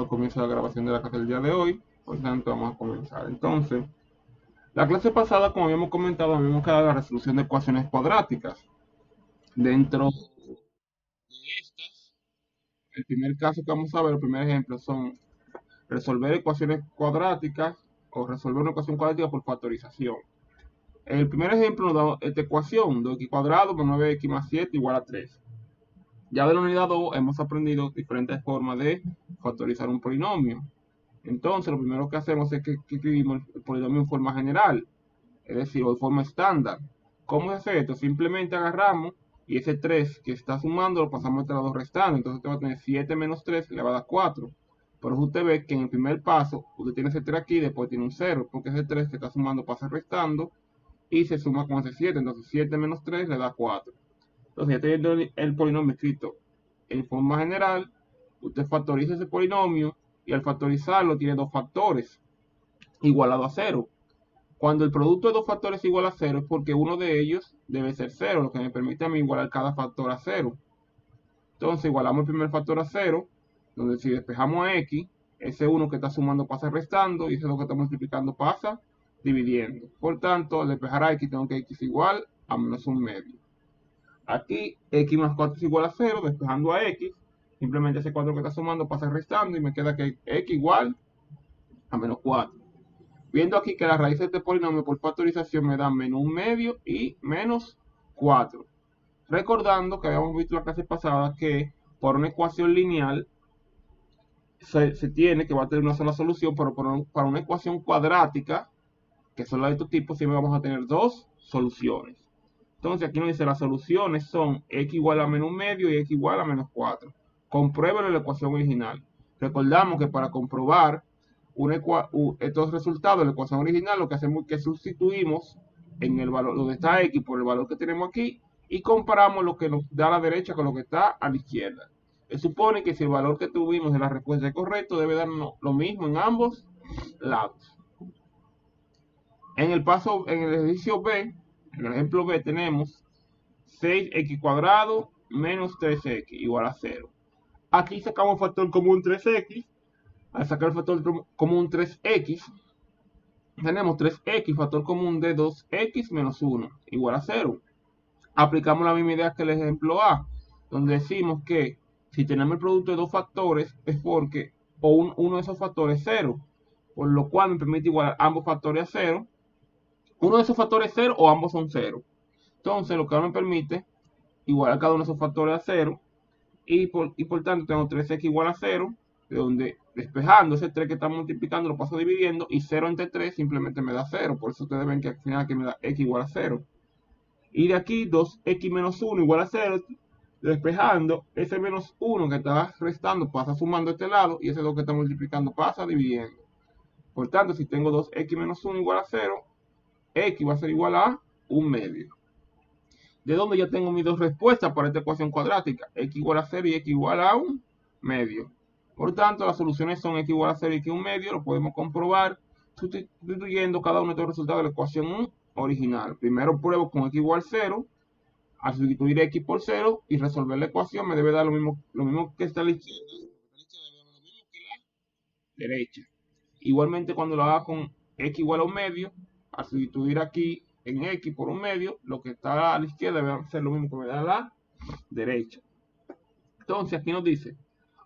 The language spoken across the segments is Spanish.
dado comienzo a la grabación de la clase del día de hoy, por tanto vamos a comenzar. Entonces, la clase pasada, como habíamos comentado, habíamos quedado la resolución de ecuaciones cuadráticas. Dentro de estas, el primer caso que vamos a ver, el primer ejemplo, son resolver ecuaciones cuadráticas o resolver una ecuación cuadrática por factorización. El primer ejemplo nos da esta ecuación, 2x cuadrado más 9x más 7 igual a 3. Ya de la unidad 2 hemos aprendido diferentes formas de factorizar un polinomio. Entonces, lo primero que hacemos es que escribimos el polinomio en forma general, es decir, o en forma estándar. ¿Cómo se hace esto? Simplemente agarramos y ese 3 que está sumando lo pasamos entre las dos restantes. Entonces, usted va a tener 7 menos 3 le va a dar 4. Por eso usted ve que en el primer paso, usted tiene ese 3 aquí y después tiene un 0, porque ese 3 que está sumando pasa restando y se suma con ese 7. Entonces, 7 menos 3 le da 4. Entonces, ya teniendo el polinomio escrito en forma general, usted factoriza ese polinomio y al factorizarlo tiene dos factores igualados a 0. Cuando el producto de dos factores es igual a 0 es porque uno de ellos debe ser 0, lo que me permite a mí igualar cada factor a 0. Entonces igualamos el primer factor a 0, donde si despejamos a x, ese 1 que está sumando pasa restando y ese 2 que está multiplicando pasa dividiendo. Por tanto, al despejar a x tengo que x igual a menos un medio. Aquí x más 4 es igual a 0, despejando a x, simplemente ese 4 que está sumando pasa restando y me queda que x igual a menos 4. Viendo aquí que la raíz de este polinomio por factorización me da menos un medio y menos 4. Recordando que habíamos visto en la clase pasada que por una ecuación lineal se tiene que va a tener una sola solución, pero para una ecuación cuadrática, que son las de estos tipos, siempre vamos a tener dos soluciones. Entonces aquí nos dice las soluciones son x igual a menos un medio y x igual a menos 4. Compruébelo en la ecuación original. Recordamos que para comprobar estos resultados de la ecuación original, lo que hacemos es que sustituimos en el valor donde está x por el valor que tenemos aquí y comparamos lo que nos da a la derecha con lo que está a la izquierda. Se supone que si el valor que tuvimos de la respuesta es correcto, debe darnos lo mismo en ambos lados. En el ejercicio B, en el ejemplo B tenemos 6x cuadrado menos 3x igual a 0. Aquí sacamos factor común 3x. Al sacar el factor común 3x, tenemos 3x, factor común de 2x menos 1, igual a 0. Aplicamos la misma idea que el ejemplo A, donde decimos que si tenemos el producto de dos factores es porque uno de esos factores es 0, por lo cual me permite igualar ambos factores a 0. Uno de esos factores es 0 o ambos son 0. Entonces, lo que ahora me permite igualar cada uno de esos factores a 0 y por tanto tengo 3x igual a 0, de donde despejando ese 3 que está multiplicando lo paso dividiendo y 0 entre 3 simplemente me da 0. Por eso ustedes ven que al final aquí me da x igual a 0. Y de aquí 2x menos 1 igual a 0, despejando ese menos 1 que está restando pasa sumando a este lado y ese 2 que está multiplicando pasa dividiendo. Por tanto, si tengo 2x menos 1 igual a 0, x va a ser igual a 1 medio. De donde ya tengo mis dos respuestas para esta ecuación cuadrática, x igual a 0 y x igual a 1 medio. Por tanto, las soluciones son x igual a 0 y x 1 medio, lo podemos comprobar sustituyendo cada uno de estos resultados de la ecuación original. Primero pruebo con x igual a 0, al sustituir x por 0 y resolver la ecuación me debe dar lo mismo que está a la izquierda, lo mismo que la derecha. Igualmente cuando lo haga con x igual a 1 medio, al sustituir aquí en x por 1 medio, lo que está a la izquierda debe ser lo mismo que me da a la derecha. Entonces aquí nos dice,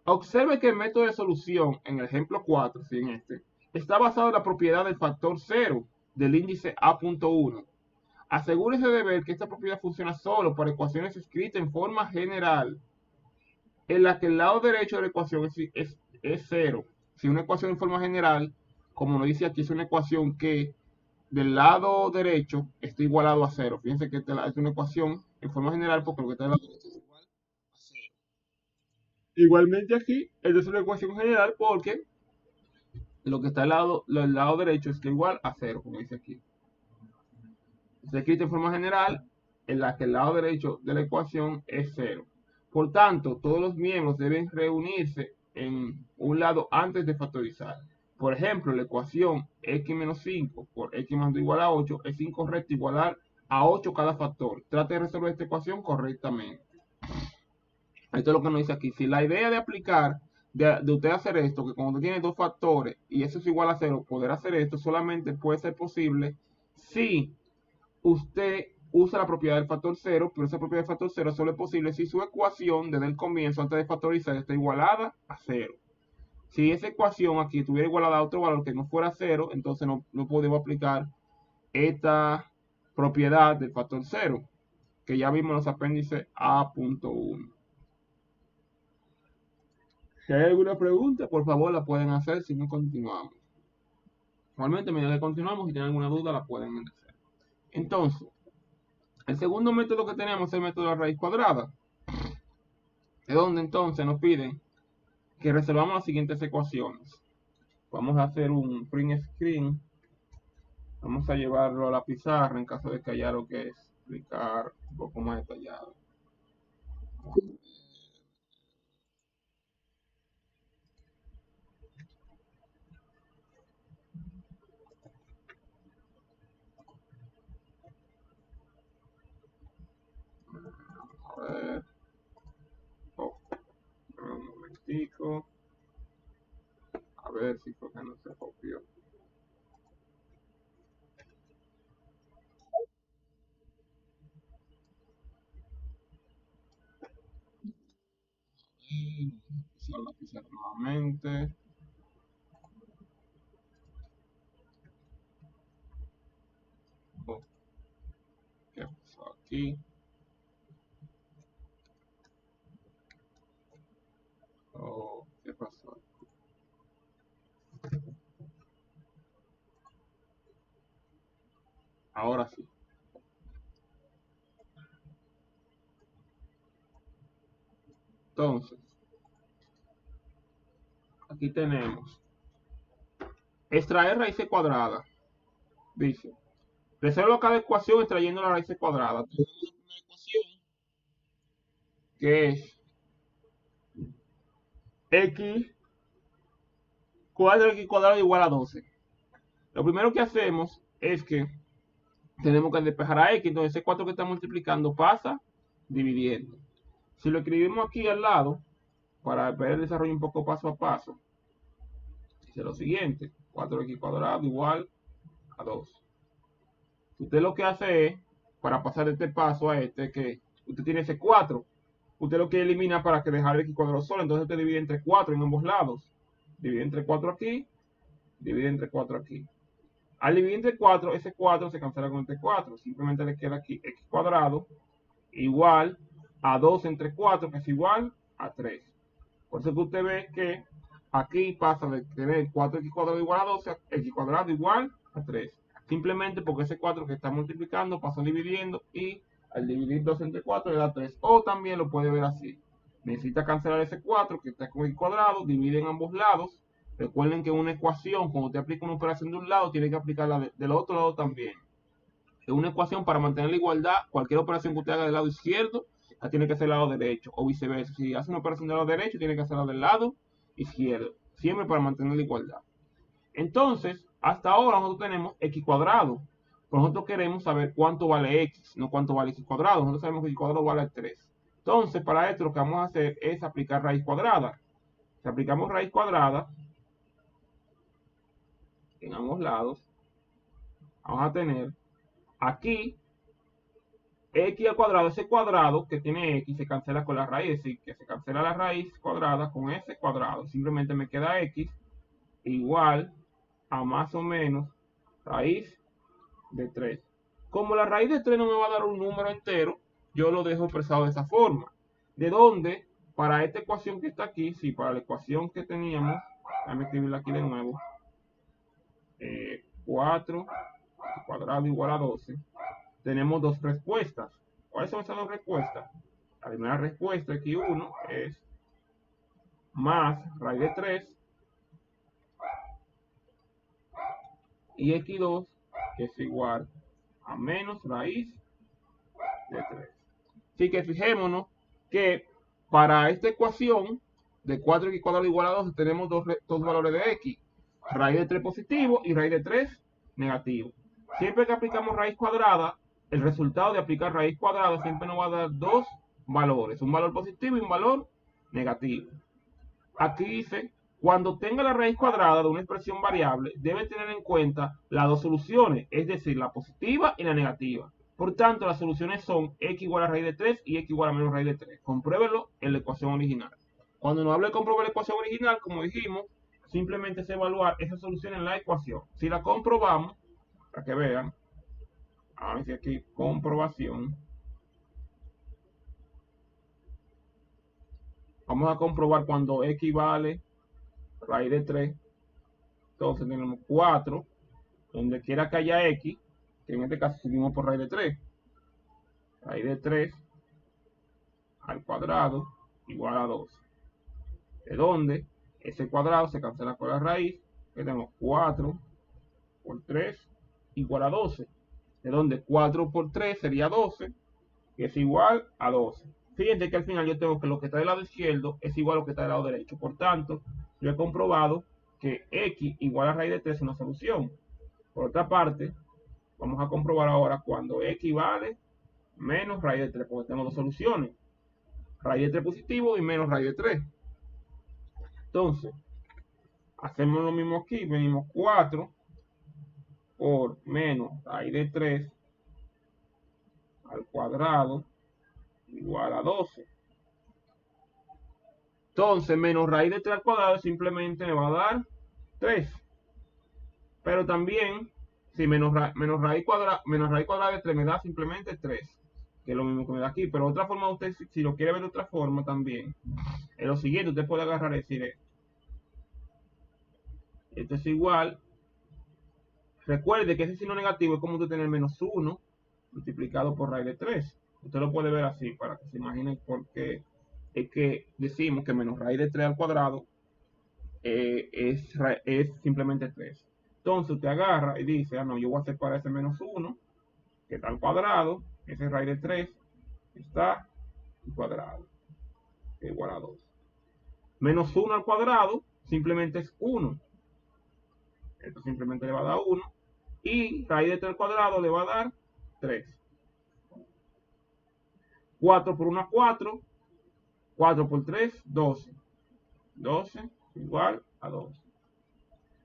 observe que el método de solución en el ejemplo 4, ¿sí? En este, está basado en la propiedad del factor 0 del índice A.1. Asegúrese de ver que esta propiedad funciona solo para ecuaciones escritas en forma general, en la que el lado derecho de la ecuación es 0. Si una ecuación en forma general, como nos dice aquí, es una ecuación que del lado derecho está igualado a 0. Fíjense que esta es una ecuación en forma general porque lo que está del lado derecho es igual a 0. Igualmente aquí, esta es una ecuación general porque lo que está del lado derecho es igual a 0, como dice aquí. Está escrito en forma general en la que el lado derecho de la ecuación es 0. Por tanto, todos los miembros deben reunirse en un lado antes de factorizar. Por ejemplo, la ecuación x menos 5 por x más 2 igual a 8 es incorrecto igualar a 8 cada factor. Trate de resolver esta ecuación correctamente. Esto es lo que nos dice aquí. Si la idea de aplicar de usted hacer esto, que cuando usted tiene dos factores y eso es igual a cero, poder hacer esto solamente puede ser posible si usted usa la propiedad del factor cero, pero esa propiedad del factor cero solo es posible si su ecuación desde el comienzo, antes de factorizar, está igualada a cero. Si esa ecuación aquí estuviera igualada a otro valor que no fuera cero, entonces no podemos aplicar esta propiedad del factor cero, que ya vimos en los apéndices A.1. Si hay alguna pregunta, por favor la pueden hacer, si no continuamos. Igualmente, a medida que continuamos, si tienen alguna duda, la pueden hacer. Entonces, el segundo método que tenemos es el método de la raíz cuadrada, de donde entonces nos piden que resolvamos las siguientes ecuaciones. Vamos a hacer un print screen. Vamos a llevarlo a la pizarra en caso de que haya algo que explicar un poco más detallado. A ver. Oh, un momentico. A ver si fue que no se copió. Usar la pizarra nuevamente. Oh, ¿qué pasó aquí? Oh, ¿qué pasó? Ahora sí. Entonces, aquí tenemos extraer raíces cuadradas. Dice, resuelva cada ecuación extrayendo la raíz cuadrada. Tenemos una ecuación que es x 4x cuadrado igual a 12. Lo primero que hacemos es que tenemos que despejar a x, entonces ese 4 que está multiplicando pasa dividiendo. Si lo escribimos aquí al lado, para ver el desarrollo un poco paso a paso, dice lo siguiente, 4x cuadrado igual a 2. Usted lo que hace es, para pasar de este paso a este, que usted tiene ese 4, usted lo que elimina para que dejar el x cuadrado solo, entonces usted divide entre 4 en ambos lados. Divide entre 4 aquí, divide entre 4 aquí. Al dividir entre 4, ese 4 se cancela con este 4. Simplemente le queda aquí x cuadrado igual a 2 entre 4, que es igual a 3. Por eso que usted ve que aquí pasa de tener 4x cuadrado igual a 12 a x cuadrado igual a 3. Simplemente porque ese 4 que está multiplicando pasó dividiendo y al dividir 2 entre 4 le da 3. O también lo puede ver así. Necesita cancelar ese 4 que está con x cuadrado, divide en ambos lados. Recuerden que una ecuación, cuando usted aplica una operación de un lado, tiene que aplicarla del otro lado también. Es una ecuación para mantener la igualdad. Cualquier operación que usted haga del lado izquierdo, la tiene que hacer del lado derecho. O viceversa. Si hace una operación del lado derecho, tiene que hacerla del lado izquierdo. Siempre para mantener la igualdad. Entonces, hasta ahora nosotros tenemos x cuadrado. Pero nosotros queremos saber cuánto vale x, no cuánto vale x cuadrado. Nosotros sabemos que x cuadrado vale 3. Entonces, para esto lo que vamos a hacer es aplicar raíz cuadrada. Si aplicamos raíz cuadrada en ambos lados, vamos a tener aquí x al cuadrado, ese cuadrado que tiene x se cancela con la raíz, es decir, que se cancela la raíz cuadrada con ese cuadrado. Simplemente me queda x igual a más o menos raíz de 3. Como la raíz de 3 no me va a dar un número entero, yo lo dejo expresado de esa forma. De donde, para esta ecuación que está aquí, sí, para la ecuación que teníamos, déjame escribirla aquí de nuevo, 4 cuadrado igual a 12, tenemos dos respuestas. ¿Cuáles son esas dos respuestas? La primera respuesta, x1, es más raíz de 3 y x2, que es igual a menos raíz de 3. Así que fijémonos que para esta ecuación de 4x cuadrado igual a 12 tenemos dos valores de x. Raíz de 3 positivo y raíz de 3 negativo. Siempre que aplicamos raíz cuadrada, el resultado de aplicar raíz cuadrada siempre nos va a dar dos valores. Un valor positivo y un valor negativo. Aquí dice, cuando tenga la raíz cuadrada de una expresión variable, debe tener en cuenta las dos soluciones, es decir, la positiva y la negativa. Por tanto, las soluciones son x igual a raíz de 3 y x igual a menos raíz de 3. Compruébelo en la ecuación original. Cuando nos hable de comprobar la ecuación original, como dijimos, simplemente es evaluar esa solución en la ecuación. Si la comprobamos, para que vean, vamos a decir aquí comprobación. Vamos a comprobar cuando x vale raíz de 3. Entonces tenemos 4, donde quiera que haya x, que en este caso subimos por raíz de 3. Raíz de 3 al cuadrado igual a 12. De donde ese cuadrado se cancela con la raíz, que tenemos 4 por 3 igual a 12. De donde 4 por 3 sería 12, que es igual a 12. Fíjense que al final yo tengo que lo que está del lado izquierdo es igual a lo que está del lado derecho. Por tanto, yo he comprobado que x igual a raíz de 3 es una solución. Por otra parte, vamos a comprobar ahora cuando x vale menos raíz de 3, porque tenemos dos soluciones. Raíz de 3 positivo y menos raíz de 3. Entonces, hacemos lo mismo aquí. Venimos 4 por menos raíz de 3 al cuadrado igual a 12. Entonces, menos raíz de 3 al cuadrado simplemente me va a dar 3. Pero también, si menos raíz cuadrada de 3 me da simplemente 3, que es lo mismo que me da aquí. Pero otra forma, usted, si lo quiere ver de otra forma también, es lo siguiente: usted puede agarrar y decir esto es igual. Recuerde que ese signo negativo es como usted tener menos 1 multiplicado por raíz de 3. Usted lo puede ver así para que se imagine por qué es que decimos que menos raíz de 3 al cuadrado es simplemente 3. Entonces usted agarra y dice, no, yo voy a separar ese menos 1, que está al cuadrado, ese es raíz de 3, está al cuadrado, que es igual a 2. Menos 1 al cuadrado simplemente es 1. Esto simplemente le va a dar 1. Y raíz de 3 al cuadrado le va a dar 3. 4 por 1, 4. 4 por 3, 12. 12 igual a 12.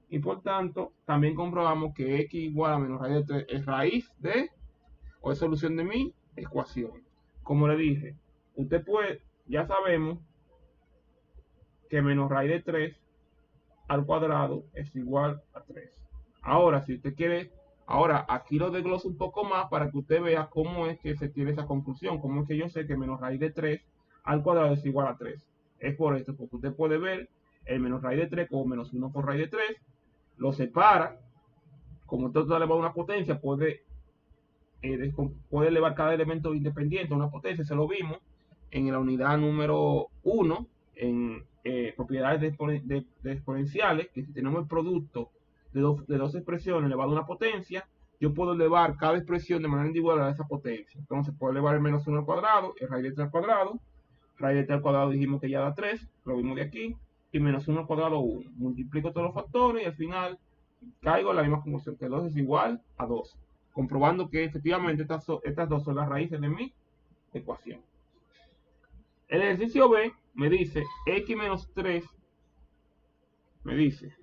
Y por tanto, también comprobamos que x igual a menos raíz de 3 es raíz de, o es solución de mi ecuación. Como le dije, usted puede, ya sabemos que menos raíz de 3 al cuadrado es igual a 3. Ahora, si usted quiere, ahora aquí lo desgloso un poco más para que usted vea cómo es que se tiene esa conclusión, cómo es que yo sé que menos raíz de 3 al cuadrado es igual a 3. Es por esto, porque usted puede ver el menos raíz de 3 como menos 1 por raíz de 3, lo separa, como usted le va a una potencia, puede elevar cada elemento independiente a una potencia, se lo vimos en la unidad número 1, en propiedades de exponenciales, que si tenemos el producto de dos expresiones elevado a una potencia, yo puedo elevar cada expresión de manera individual a esa potencia. Entonces puedo elevar el menos 1 al cuadrado, el raíz de 3 al cuadrado, raíz de 3 al cuadrado dijimos que ya da 3, lo vimos de aquí, y menos 1 al cuadrado 1. Multiplico todos los factores y al final caigo en la misma conclusión, que 2 es igual a 2, comprobando que efectivamente estas dos son las raíces de mi ecuación. El ejercicio B me dice x menos 3, me dice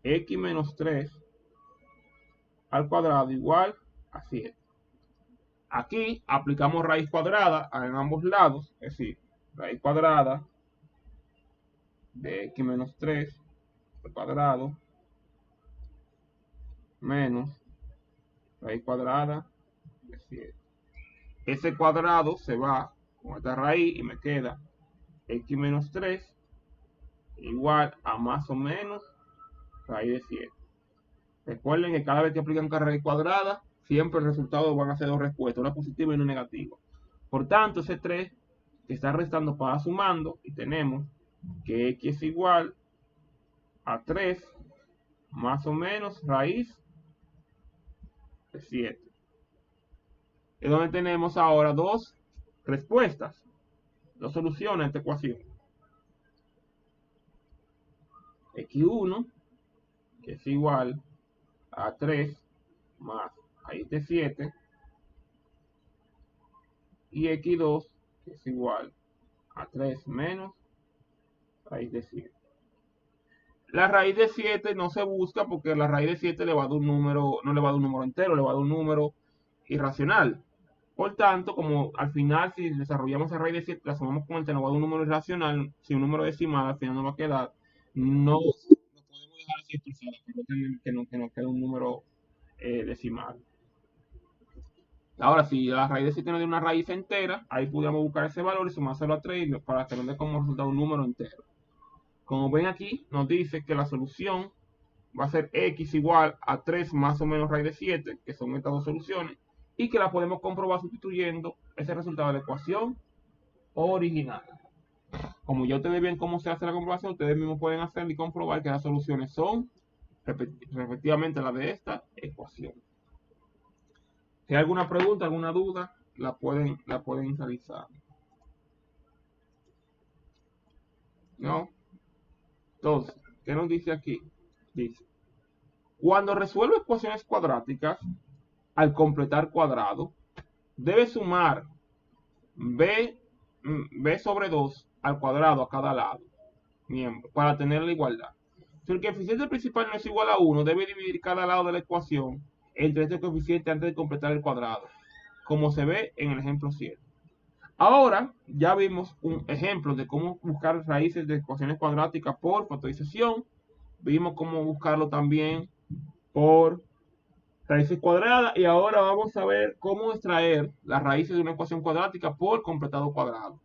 x menos 3 al cuadrado igual a 7. Aquí aplicamos raíz cuadrada en ambos lados, es decir, raíz cuadrada de x menos 3 al cuadrado menos raíz cuadrada de 7. Ese cuadrado se va con esta raíz y me queda x menos 3 igual a más o menos raíz de 7. Recuerden que cada vez que aplican raíz cuadrada, siempre el resultado van a ser dos respuestas, una positiva y una negativa. Por tanto, ese 3 que está restando para sumando, y tenemos que x es igual a 3 más o menos raíz de 7. Es donde tenemos ahora dos respuestas, dos soluciones a esta ecuación. X1, que es igual a 3 más raíz de 7, y x2, que es igual a 3 menos raíz de 7. La raíz de 7 no se busca porque la raíz de 7 le va a dar un número, no le va a dar un número entero, le va a dar un número irracional. Por tanto, como al final, si desarrollamos esa raíz de 7, la sumamos con el nos va a dar un número irracional, si un número decimal al final nos va a quedar, no podemos dejar así expresada, pero que nos quede un número decimal. Ahora, si la raíz de 7 nos da una raíz entera, ahí podríamos buscar ese valor y sumárselo a 3 para que nos dé como resultado un número entero. Como ven aquí, nos dice que la solución va a ser x igual a 3 más o menos raíz de 7, que son estas dos soluciones, y que la podemos comprobar sustituyendo ese resultado de la ecuación original. Como ya ustedes ven cómo se hace la comprobación, ustedes mismos pueden hacerlo y comprobar que las soluciones son respectivamente las de esta ecuación. Si hay alguna pregunta, alguna duda, la pueden realizar. ¿No? Entonces, ¿qué nos dice aquí? Dice, cuando resuelve ecuaciones cuadráticas, al completar cuadrado, debe sumar b sobre 2 al cuadrado a cada lado, miembro, para tener la igualdad. Si el coeficiente principal no es igual a 1, debe dividir cada lado de la ecuación entre este coeficiente antes de completar el cuadrado, como se ve en el ejemplo 7. Ahora ya vimos un ejemplo de cómo buscar raíces de ecuaciones cuadráticas por factorización. Vimos cómo buscarlo también por raíces cuadradas y ahora vamos a ver cómo extraer las raíces de una ecuación cuadrática por completado cuadrado.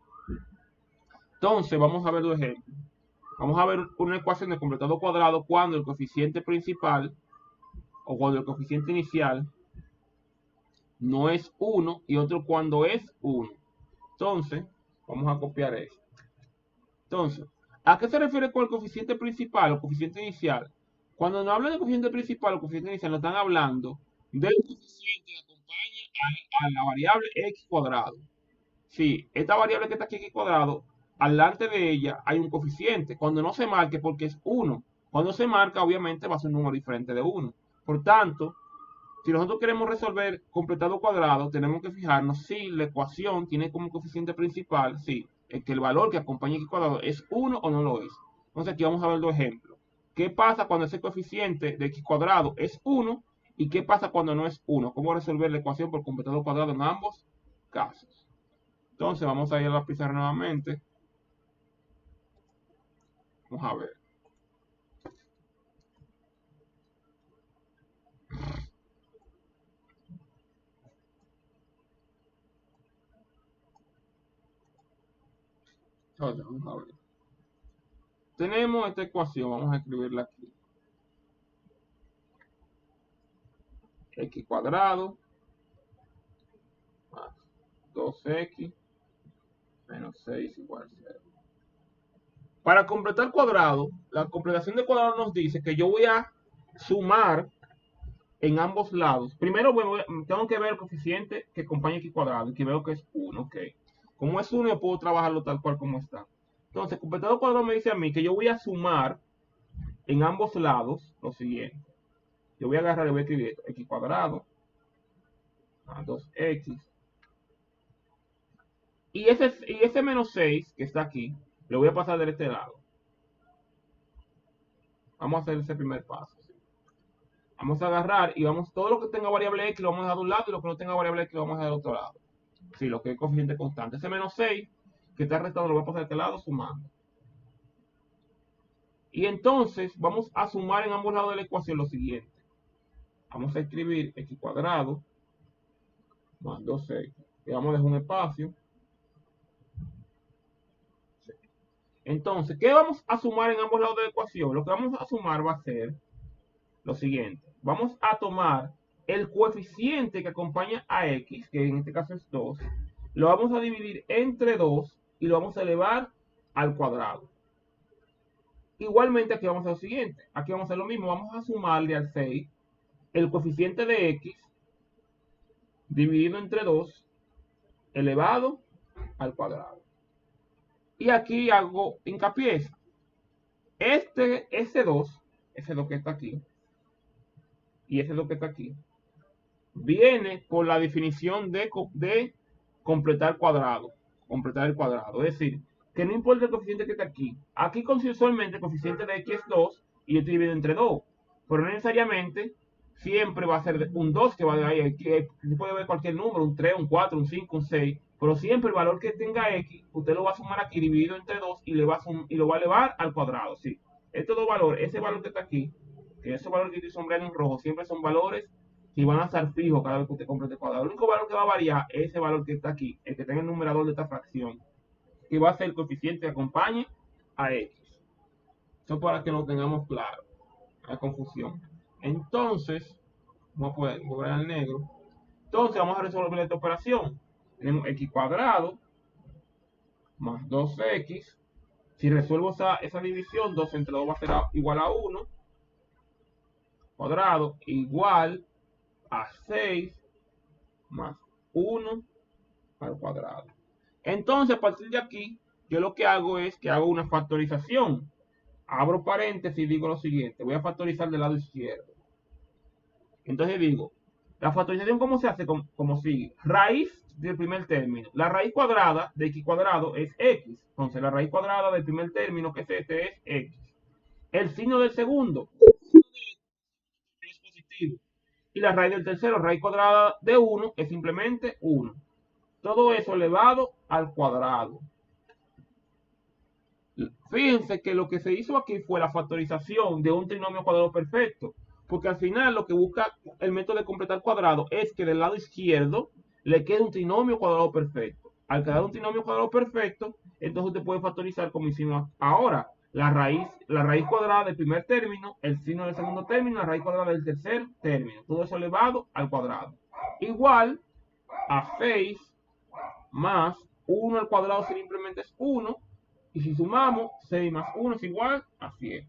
Entonces vamos a ver dos ejemplos. Vamos a ver una ecuación de completado cuadrado cuando el coeficiente principal o cuando el coeficiente inicial no es 1 y otro cuando es 1. Entonces, vamos a copiar esto. Entonces, ¿a qué se refiere con el coeficiente principal o coeficiente inicial? Cuando nos hablan de coeficiente principal o coeficiente inicial, nos están hablando del coeficiente que acompaña a la variable x cuadrado. Sí, esta variable que está aquí x cuadrado, delante de ella hay un coeficiente. Cuando no se marque porque es 1. Cuando se marca, obviamente va a ser un número diferente de 1. Por tanto, si nosotros queremos resolver completado cuadrado, tenemos que fijarnos si la ecuación tiene como coeficiente principal, sí, que el valor que acompaña x cuadrado es 1 o no lo es. Entonces aquí vamos a ver dos ejemplos. ¿Qué pasa cuando ese coeficiente de x cuadrado es 1? ¿Y qué pasa cuando no es 1? ¿Cómo resolver la ecuación por completado cuadrado en ambos casos? Entonces vamos a ir a la pizarra nuevamente. Vamos a ver. Entonces, vamos a ver. Tenemos esta ecuación, vamos a escribirla aquí. X cuadrado más 2x menos 6 igual a 0. Para completar cuadrado, la completación de cuadrado nos dice que yo voy a sumar en ambos lados. Primero tengo que ver el coeficiente que acompaña x cuadrado y que veo que es 1. Okay. Como es 1, yo puedo trabajarlo tal cual como está. Entonces, completado cuadrado me dice a mí que yo voy a sumar en ambos lados lo siguiente. Yo voy a agarrar y voy a escribir esto, x cuadrado más 2x. Y ese menos 6 que está aquí, lo voy a pasar de este lado. Vamos a hacer ese primer paso. ¿Sí? Vamos a agarrar y vamos, todo lo que tenga variable x lo vamos a dejar de un lado y lo que no tenga variable x lo vamos a dejar del otro lado. Sí, lo que es coeficiente constante. Ese menos 6 que está restando lo voy a pasar de este lado sumando. Y entonces vamos a sumar en ambos lados de la ecuación lo siguiente. Vamos a escribir x cuadrado más 2x. Y vamos a dejar un espacio. Entonces, ¿qué vamos a sumar en ambos lados de la ecuación? Lo que vamos a sumar va a ser lo siguiente. Vamos a tomar el coeficiente que acompaña a x, que en este caso es 2, lo vamos a dividir entre 2 y lo vamos a elevar al cuadrado. Igualmente aquí vamos a hacer lo siguiente. Aquí vamos a hacer lo mismo. Vamos a sumarle al 6 el coeficiente de x dividido entre 2 elevado al cuadrado. Y aquí hago hincapié. Ese 2 que está aquí, y ese 2 que está aquí, viene por la definición de completar cuadrado. Completar el cuadrado. Es decir, que no importa el coeficiente que está aquí. Aquí consensualmente el coeficiente de x es 2 y yo estoy dividido entre 2. Pero no necesariamente siempre va a ser un 2 que va de ahí. Aquí se puede ver cualquier número, un 3, un 4, un 5, un 6. Pero siempre el valor que tenga x, usted lo va a sumar aquí dividido entre 2 y, y lo va a elevar al cuadrado. ¿Sí? Estos dos valores, ese valor que está aquí, que ese valor que estoy sombreando en rojo, siempre son valores que van a estar fijos cada vez que usted compre este cuadrado. El único valor que va a variar es ese valor que está aquí, el que tenga el numerador de esta fracción, que va a ser el coeficiente que acompañe a x. Eso para que lo tengamos claro, no hay confusión. Entonces, vamos a poner al negro. Entonces vamos a resolver esta operación. Tenemos x cuadrado más 2x. Si resuelvo esa división, 2 entre 2 va a ser igual a 1 cuadrado igual a 6 más 1 al cuadrado. Entonces, a partir de aquí, yo lo que hago es que hago una factorización. Abro paréntesis y digo lo siguiente. Voy a factorizar del lado izquierdo. Entonces digo, la factorización ¿cómo se hace? Como sigue. Raíz del primer término. La raíz cuadrada de x cuadrado es x. Entonces la raíz cuadrada del primer término, que es este, es x. El signo del segundo es positivo. Y la raíz del tercero, raíz cuadrada de 1, es simplemente 1. Todo eso elevado al cuadrado. Fíjense que lo que se hizo aquí fue la factorización de un trinomio cuadrado perfecto, porque al final lo que busca el método de completar cuadrado es que del lado izquierdo le quede un trinomio cuadrado perfecto. Al quedar un trinomio cuadrado perfecto, entonces usted puede factorizar como hicimos ahora, la raíz cuadrada del primer término, el signo del segundo término, la raíz cuadrada del tercer término, todo eso elevado al cuadrado. Igual a 6 más 1 al cuadrado simplemente es 1. Y si sumamos, 6 más 1 es igual a 7.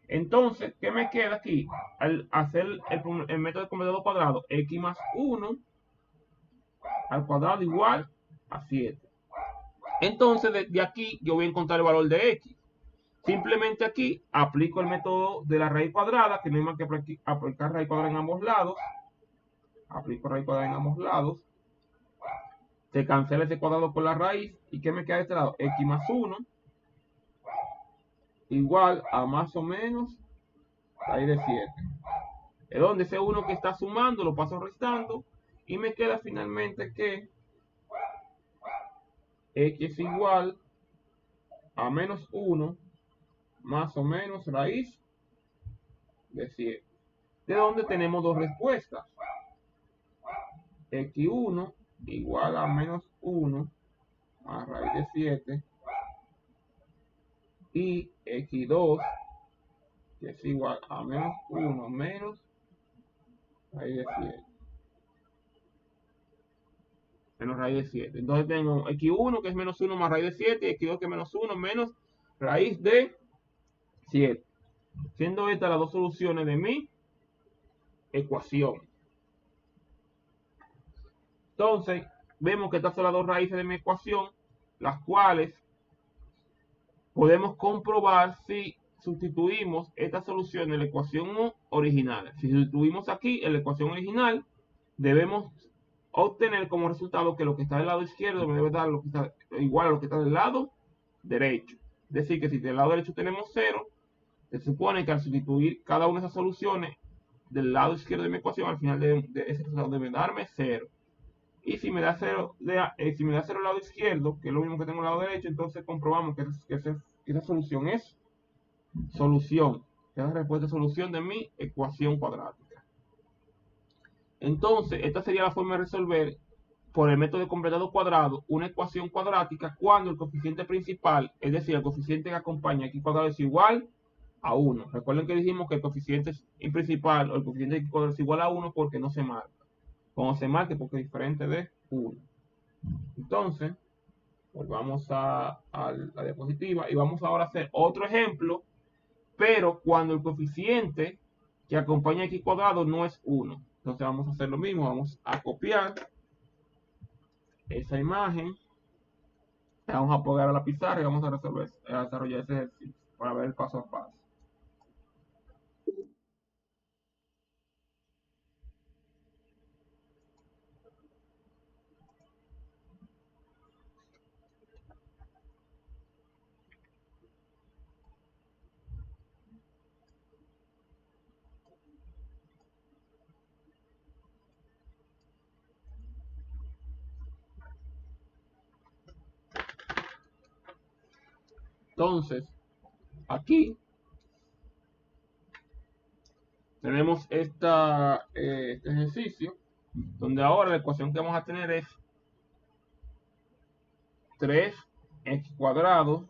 Entonces, ¿qué me queda aquí? Al hacer el método de completado cuadrado, x más 1 al cuadrado igual a 7. Entonces, desde aquí yo voy a encontrar el valor de x. Simplemente aquí aplico el método de la raíz cuadrada, que no hay más que aplicar raíz cuadrada en ambos lados. Aplico raíz cuadrada en ambos lados. Se cancela ese cuadrado con la raíz. ¿Y qué me queda de este lado? X más 1 igual a más o menos raíz de 7. Es donde ese 1 que está sumando lo paso restando y me queda finalmente que x es igual a menos 1 más o menos raíz de 7. De donde tenemos dos respuestas. X1 igual a menos 1 más raíz de 7 y X2 que es igual a menos 1 menos raíz de 7. Menos raíz de 7. Entonces tengo X1 que es menos 1 más raíz de 7 y X2 que es menos 1 menos raíz de 7. Siendo estas las dos soluciones de mi ecuación. Entonces, vemos que estas son las dos raíces de mi ecuación, las cuales podemos comprobar si sustituimos esta solución en la ecuación original. Si sustituimos aquí en la ecuación original, debemos obtener como resultado que lo que está del lado izquierdo me debe dar lo que está igual a lo que está del lado derecho. Es decir, que si del lado derecho tenemos 0, se supone que al sustituir cada una de esas soluciones del lado izquierdo de mi ecuación, al final de ese resultado debe darme 0. Y si me da 0 si me da 0 al lado izquierdo, que es lo mismo que tengo al lado derecho, entonces comprobamos que esa solución es solución. Que es la respuesta de solución de mi ecuación cuadrática. Entonces, esta sería la forma de resolver por el método de completado cuadrado una ecuación cuadrática cuando el coeficiente principal, es decir, el coeficiente que acompaña x cuadrado es igual a 1. Recuerden que dijimos que el coeficiente principal o el coeficiente de x cuadrado es igual a 1 porque no se marca. Cuando se marque porque es diferente de 1. Entonces, volvamos a la diapositiva y vamos ahora a hacer otro ejemplo, pero cuando el coeficiente que acompaña a x cuadrado no es 1. Entonces vamos a hacer lo mismo, vamos a copiar esa imagen, la vamos a pegar a la pizarra y vamos a desarrollar ese ejercicio para ver el paso a paso. Entonces, aquí tenemos este ejercicio, donde ahora la ecuación que vamos a tener es 3x cuadrado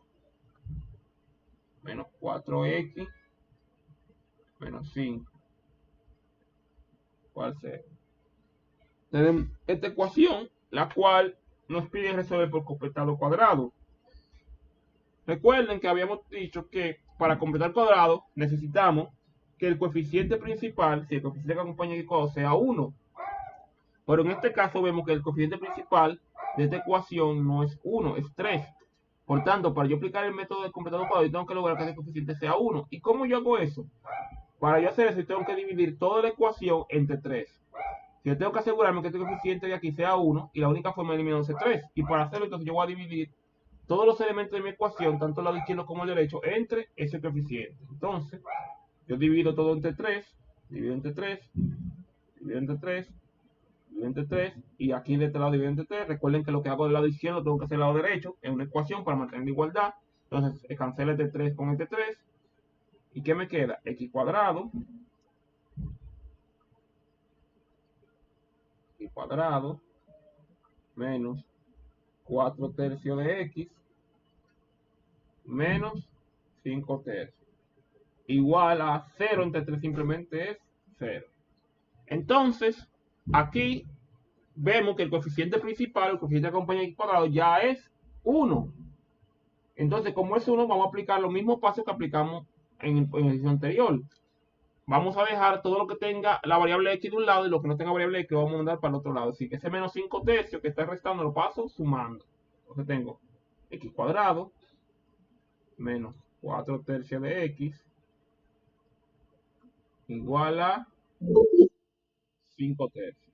menos 4x menos 5. ¿Cuál será? Tenemos esta ecuación, la cual nos pide resolver por completar cuadrado. Recuerden que habíamos dicho que para completar cuadrado necesitamos que el coeficiente principal, si el coeficiente que acompaña el cuadrado, sea 1. Pero en este caso vemos que el coeficiente principal de esta ecuación no es 1, es 3. Por tanto, para yo aplicar el método de completado cuadrado, yo tengo que lograr que el coeficiente sea 1. ¿Y cómo yo hago eso? Para yo hacer eso, yo tengo que dividir toda la ecuación entre 3. Yo tengo que asegurarme que este coeficiente de aquí sea 1 y la única forma de eliminarlo es 3. Y para hacerlo, entonces yo voy a dividir todos los elementos de mi ecuación, tanto el lado izquierdo como el derecho, entre ese coeficiente. Entonces, yo divido todo entre 3, divido entre 3, divido entre 3, divido entre 3, y aquí de este lado divido entre 3. Recuerden que lo que hago del lado izquierdo tengo que hacer del lado derecho, es una ecuación para mantener la igualdad. Entonces, cancela este 3 con este 3. ¿Y qué me queda? X cuadrado menos 4 tercios de x menos 5 tercios igual a 0 entre 3 simplemente es 0. Entonces, aquí vemos que el coeficiente principal, el coeficiente de acompañante x cuadrado, ya es 1. Entonces, como es 1, vamos a aplicar los mismos pasos que aplicamos en el ejercicio anterior. Vamos a dejar todo lo que tenga la variable x de un lado y lo que no tenga variable x lo vamos a mandar para el otro lado. Así que ese menos 5 tercios que está restando lo paso sumando. Entonces tengo x cuadrado menos 4 tercios de x igual a 5 tercios.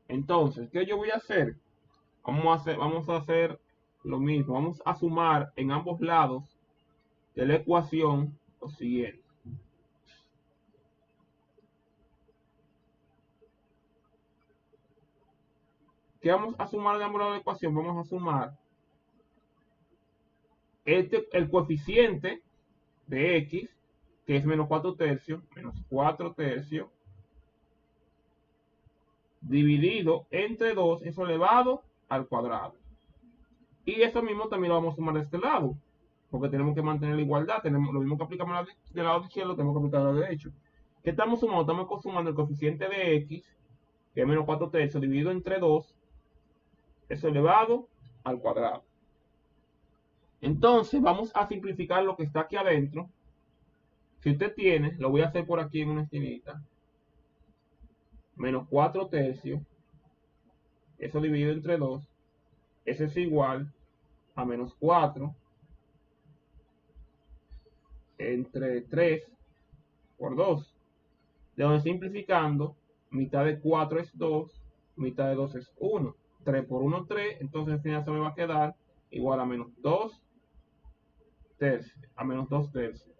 Entonces, ¿qué yo voy a hacer? Vamos a hacer lo mismo. Vamos a sumar en ambos lados de la ecuación lo siguiente. ¿Qué vamos a sumar en ambos lados de la ecuación? Vamos a sumar el coeficiente de x, que es menos 4 tercios, dividido entre 2, eso elevado al cuadrado. Y eso mismo también lo vamos a sumar de este lado, porque tenemos que mantener la igualdad. Tenemos lo mismo que aplicamos del lado izquierdo, tenemos que aplicar del lado derecho. ¿Qué estamos sumando? Estamos sumando el coeficiente de x, que es menos 4 tercios, dividido entre 2, eso elevado al cuadrado. Entonces vamos a simplificar lo que está aquí adentro. Si usted tiene, lo voy a hacer por aquí en una esquinita, menos 4 tercios, eso dividido entre 2, eso es igual a menos 4 entre 3 por 2. De donde simplificando, mitad de 4 es 2, mitad de 2 es 1. 3 por 1, 3, entonces al final se me va a quedar igual a menos 2 tercios, a menos 2 tercios.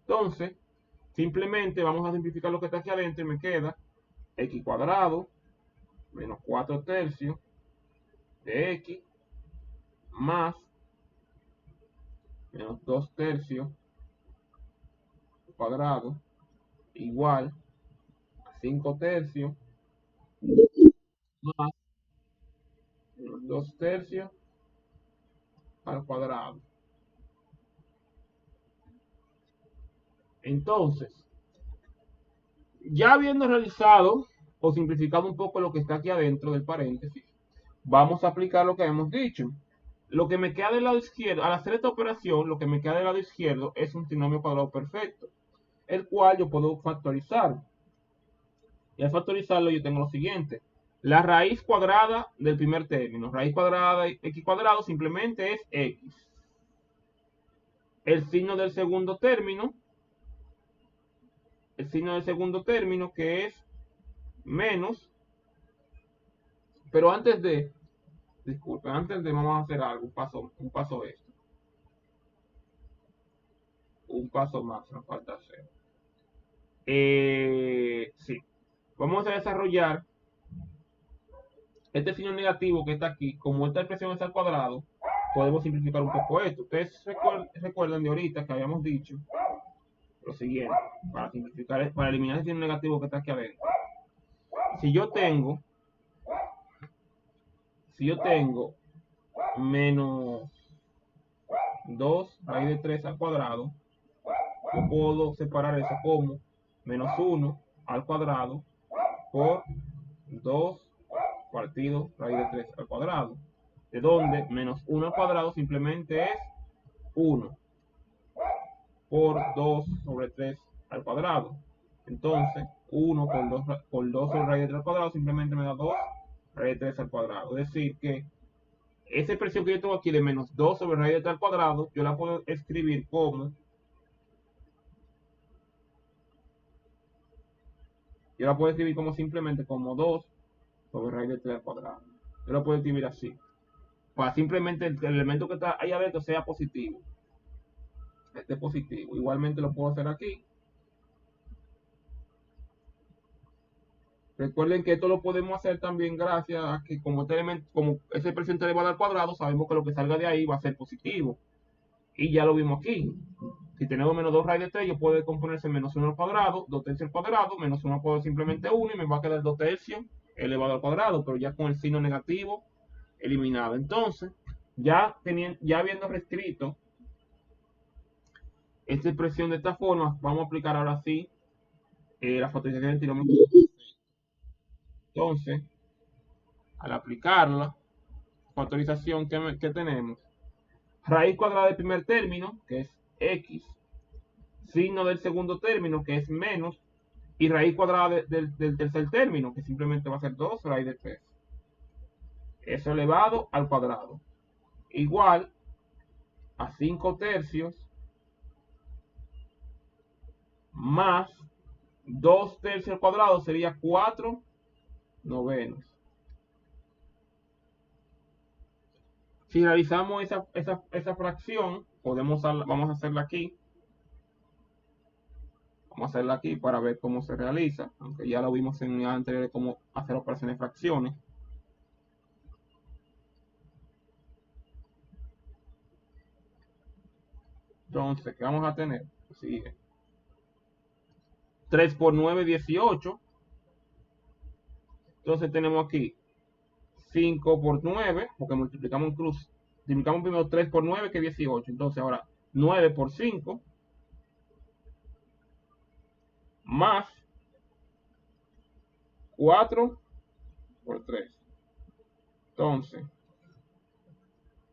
Entonces, simplemente vamos a simplificar lo que está aquí adentro y me queda x cuadrado menos 4 tercios de x más menos 2 tercios cuadrado igual a 5 tercios más menos 2 tercios al cuadrado. Entonces, ya habiendo realizado o simplificado un poco lo que está aquí adentro del paréntesis, vamos a aplicar lo que hemos dicho. Lo que me queda del lado izquierdo, al hacer esta operación, lo que me queda del lado izquierdo es un trinomio cuadrado perfecto, el cual yo puedo factorizar. Y al factorizarlo yo tengo lo siguiente. La raíz cuadrada del primer término, raíz cuadrada de x cuadrado simplemente es x. El signo del segundo término, que es menos, pero disculpen, antes de vamos a hacer algo, un paso más, nos falta hacer. Sí, vamos a desarrollar este signo negativo que está aquí, como esta expresión es al cuadrado, podemos simplificar un poco esto. Ustedes recuerdan de ahorita que habíamos dicho lo siguiente, para simplificar, para eliminar el signo negativo que está aquí adentro. Si yo tengo menos 2 raíz de 3 al cuadrado, yo puedo separar eso como menos 1 al cuadrado por 2 partido raíz de 3 al cuadrado, de donde menos 1 al cuadrado simplemente es 1 por 2 sobre 3 al cuadrado. Entonces, 1 por 2 sobre raíz de 3 al cuadrado simplemente me da 2 raíz de 3 al cuadrado. Es decir, que esa expresión que yo tengo aquí de menos 2 sobre raíz de 3 al cuadrado, yo la puedo escribir como simplemente como 2 sobre raíz de 3 al cuadrado. Yo lo puedo escribir así. Para simplemente el elemento que está ahí adentro sea positivo. Este positivo. Igualmente lo puedo hacer aquí. Recuerden que esto lo podemos hacer también gracias a que como este elemento, como esa expresión está elevada al cuadrado, sabemos que lo que salga de ahí va a ser positivo. Y ya lo vimos aquí. Si tenemos menos 2 raíz de 3, yo puedo componerse menos 1 al cuadrado, 2 tercios al cuadrado, menos 1 al cuadrado simplemente 1 y me va a quedar 2 tercios elevado al cuadrado, pero ya con el signo negativo eliminado. Entonces, ya habiendo reescrito esta expresión de esta forma, vamos a aplicar ahora sí la factorización del trinomio. Entonces, al aplicarla, factorización que tenemos, raíz cuadrada del primer término, que es x, signo del segundo término, que es menos, y raíz cuadrada del tercer término, que simplemente va a ser 2 raíz de 3. Eso elevado al cuadrado. Igual a 5 tercios más 2 tercios al cuadrado sería 4 novenos. Si realizamos esa fracción, vamos a hacerla aquí. Vamos a hacerla aquí para ver cómo se realiza, aunque ya lo vimos en unidad anterior de cómo hacer operaciones de fracciones. Entonces, ¿qué vamos a tener? Sigue. 3 por 9, 18. Entonces tenemos aquí 5 por 9, porque multiplicamos primero 3 por 9, que es 18. Entonces ahora 9 por 5, más 4 por 3. Entonces,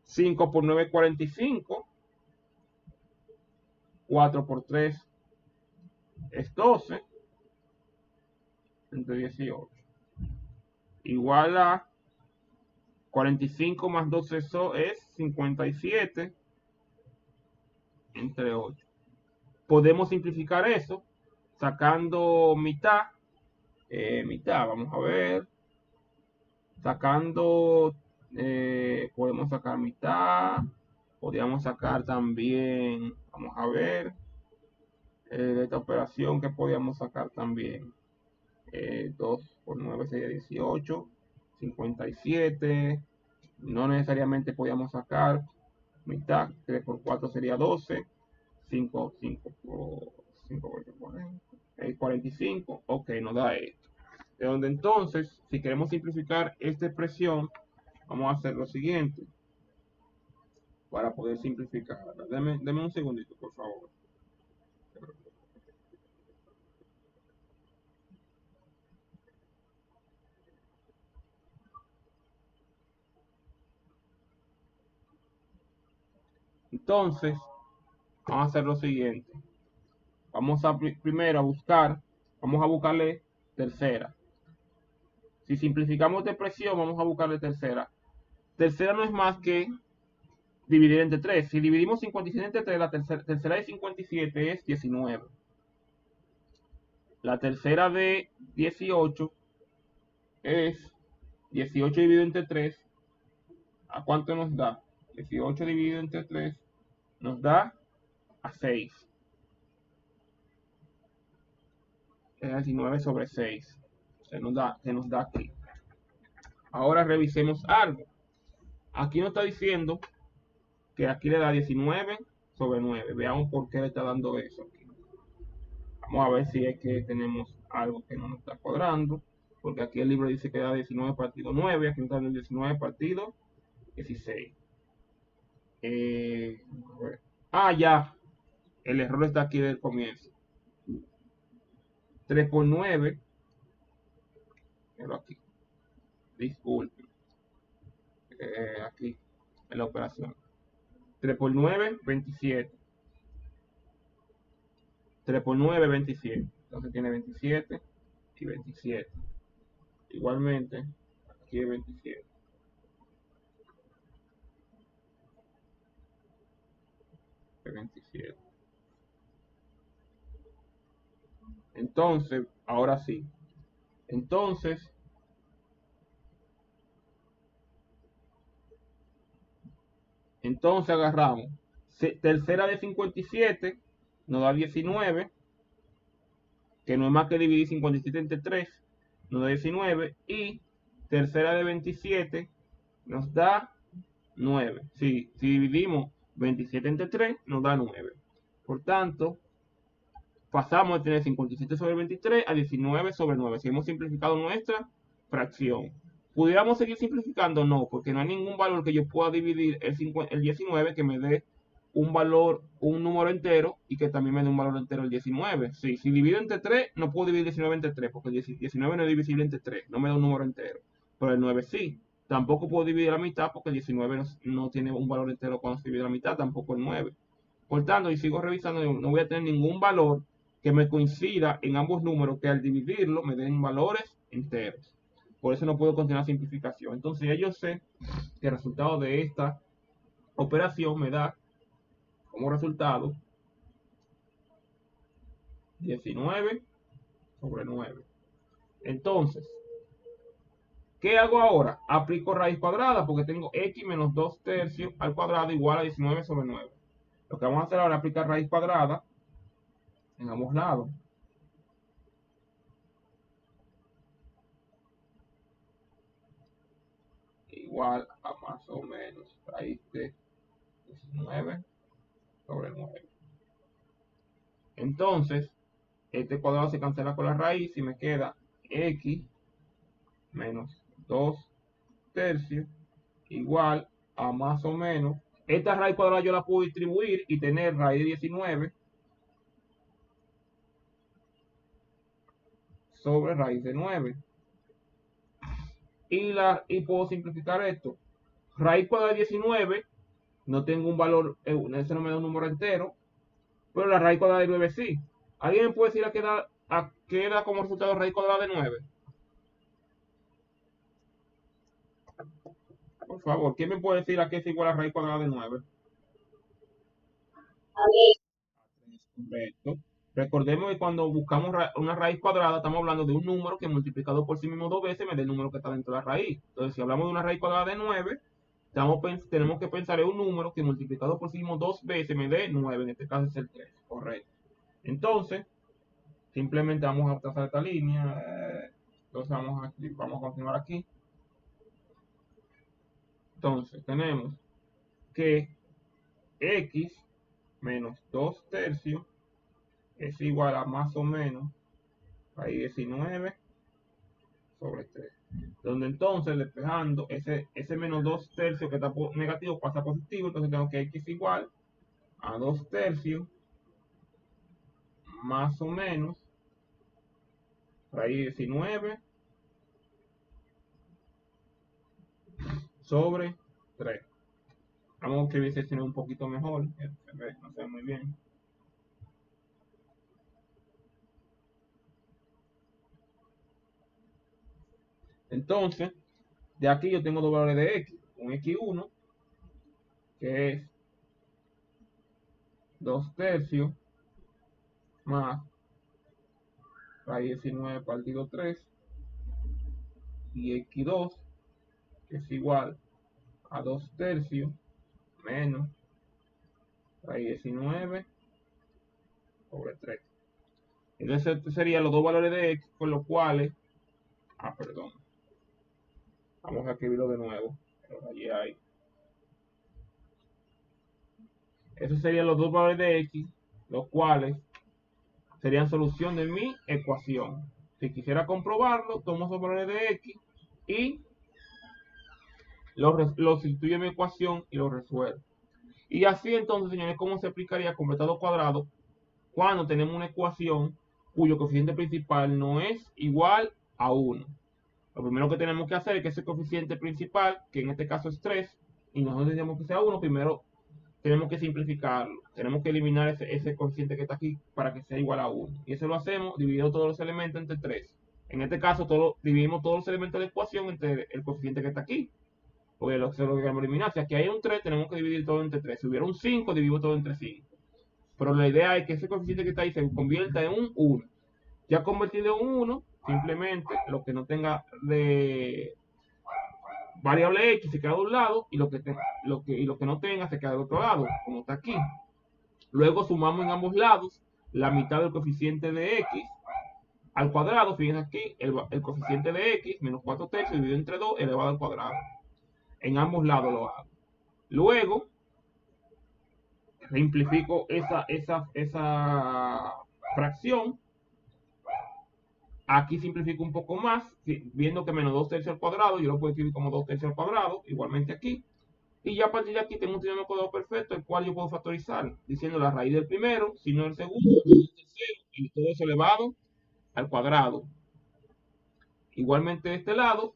5 por 9 es 45. 4 por 3 es 12. Entre 18. Igual a 45 más 12 es 57 entre 8. Podemos simplificar eso sacando mitad. Mitad, vamos a ver. Sacando, podemos sacar mitad. Podríamos sacar también, vamos a ver, de esta operación que podíamos sacar también. 2 por 9 sería 18. 57. No necesariamente podíamos sacar mitad. 3 por 4 sería 12. 5 por 5 por 45. Ok, nos da esto. De donde entonces, si queremos simplificar esta expresión, vamos a hacer lo siguiente. Para poder simplificarla. Deme un segundito, por favor. Entonces, vamos a hacer lo siguiente. Vamos a primero vamos a buscarle tercera. Si simplificamos esta expresión, vamos a buscarle tercera. Tercera no es más que dividir entre 3. Si dividimos 57 entre 3, la tercera de 57 es 19. La tercera de 18 es 18 dividido entre 3. ¿A cuánto nos da? 18 dividido entre 3 nos da a 6. Es 19 sobre 6. Se nos da aquí. Ahora revisemos algo. Aquí nos está diciendo que aquí le da 19 sobre 9. Veamos por qué le está dando eso aquí. Vamos a ver si es que tenemos algo que no nos está cuadrando. Porque aquí el libro dice que da 19 partido 9. Aquí nos está dando 19 partido 16. A ver. Ya. El error está aquí del comienzo. 3 por 9. Pero aquí. Disculpe. Aquí. En la operación. 3 por 9, 27. 3 por 9, 27. Entonces tiene 27 y 27. Igualmente, aquí es 27. 27. Entonces, ahora sí. Entonces, agarramos. Tercera de 57 nos da 19, que no es más que dividir 57 entre 3, nos da 19. Y tercera de 27 nos da 9. Si dividimos 27 entre 3, nos da 9. Por tanto, pasamos de tener 57 sobre 23 a 19 sobre 9. Si hemos simplificado nuestra fracción. ¿Pudiéramos seguir simplificando? No, porque no hay ningún valor que yo pueda dividir el 19 que me dé un valor, un número entero y que también me dé un valor entero el 19. Sí, si divido entre 3, no puedo dividir 19 entre 3 porque el 19 no es divisible entre 3, no me da un número entero. Pero el 9 sí. Tampoco puedo dividir la mitad porque el 19 no tiene un valor entero cuando se divide la mitad, tampoco el 9. Por tanto, y sigo revisando, no voy a tener ningún valor que me coincida en ambos números que al dividirlo me den valores enteros. Por eso no puedo continuar simplificación. Entonces ya yo sé que el resultado de esta operación me da como resultado 19 sobre 9. Entonces, ¿qué hago ahora? Aplico raíz cuadrada porque tengo x menos 2 tercios al cuadrado igual a 19 sobre 9. Lo que vamos a hacer ahora es aplicar raíz cuadrada en ambos lados. Igual a más o menos raíz de 19 sobre 9. Entonces, este cuadrado se cancela con la raíz y me queda x menos 2 tercios igual a más o menos. Esta raíz cuadrada yo la puedo distribuir y tener raíz de 19 sobre raíz de 9. Y puedo simplificar esto. Raíz cuadrada de 19, no tengo un valor, ese no me da un número entero, pero la raíz cuadrada de 9 sí. ¿Alguien me puede decir a qué da como resultado raíz cuadrada de 9? Por favor, ¿quién me puede decir a qué es igual a raíz cuadrada de 9? Correcto. Recordemos que cuando buscamos una raíz cuadrada, estamos hablando de un número que multiplicado por sí mismo dos veces me da el número que está dentro de la raíz. Entonces, si hablamos de una raíz cuadrada de 9, tenemos que pensar en un número que multiplicado por sí mismo dos veces me dé 9. En este caso es el 3. Correcto. Entonces, simplemente vamos a trazar esta línea. Entonces, vamos a continuar aquí. Entonces, tenemos que x menos 2 tercios es igual a más o menos raíz 19 sobre 3. Donde entonces, despejando, ese menos 2 tercios que está negativo pasa a positivo. Entonces tengo que x igual a 2 tercios más o menos raíz 19 sobre 3. Vamos a escribir ese un poquito mejor. No se ve muy bien. Entonces, de aquí yo tengo dos valores de x. Un x1, que es 2 tercios más raíz 19 partido 3. Y x2, que es igual a 2 tercios menos raíz 19 sobre 3. Entonces, estos serían los dos valores de x, con los cuales, perdón, Vamos a escribirlo de nuevo. Allí hay. Esos serían los dos valores de x, los cuales serían solución de mi ecuación. Si quisiera comprobarlo, tomo esos valores de x y los sustituyo en mi ecuación y los resuelvo. Y así entonces, señores, ¿cómo se aplicaría completado cuadrado cuando tenemos una ecuación cuyo coeficiente principal no es igual a 1? Lo primero que tenemos que hacer es que ese coeficiente principal, que en este caso es 3, y nosotros decimos que sea 1, primero tenemos que simplificarlo. Tenemos que eliminar ese coeficiente que está aquí para que sea igual a 1. Y eso lo hacemos dividiendo todos los elementos entre 3. En este caso, dividimos todos los elementos de la ecuación entre el coeficiente que está aquí. Porque eso es lo que queremos eliminar. Si aquí hay un 3, tenemos que dividir todo entre 3. Si hubiera un 5, dividimos todo entre 5. Pero la idea es que ese coeficiente que está ahí se convierta en un 1. Ya convertido en un 1, simplemente lo que no tenga de variable x se queda de un lado y lo que no tenga se queda del otro lado, como está aquí. Luego sumamos en ambos lados la mitad del coeficiente de x al cuadrado. Fíjense aquí, el coeficiente de x menos 4 tercios dividido entre 2 elevado al cuadrado. En ambos lados lo hago. Luego, simplifico esa fracción. Aquí simplifico un poco más, viendo que menos 2 tercios al cuadrado, yo lo puedo escribir como 2 tercios al cuadrado, igualmente aquí. Y ya a partir de aquí tengo un trinomio cuadrado perfecto, el cual yo puedo factorizar, diciendo la raíz del primero, si no el segundo, el tercero, y todo eso elevado al cuadrado. Igualmente de este lado,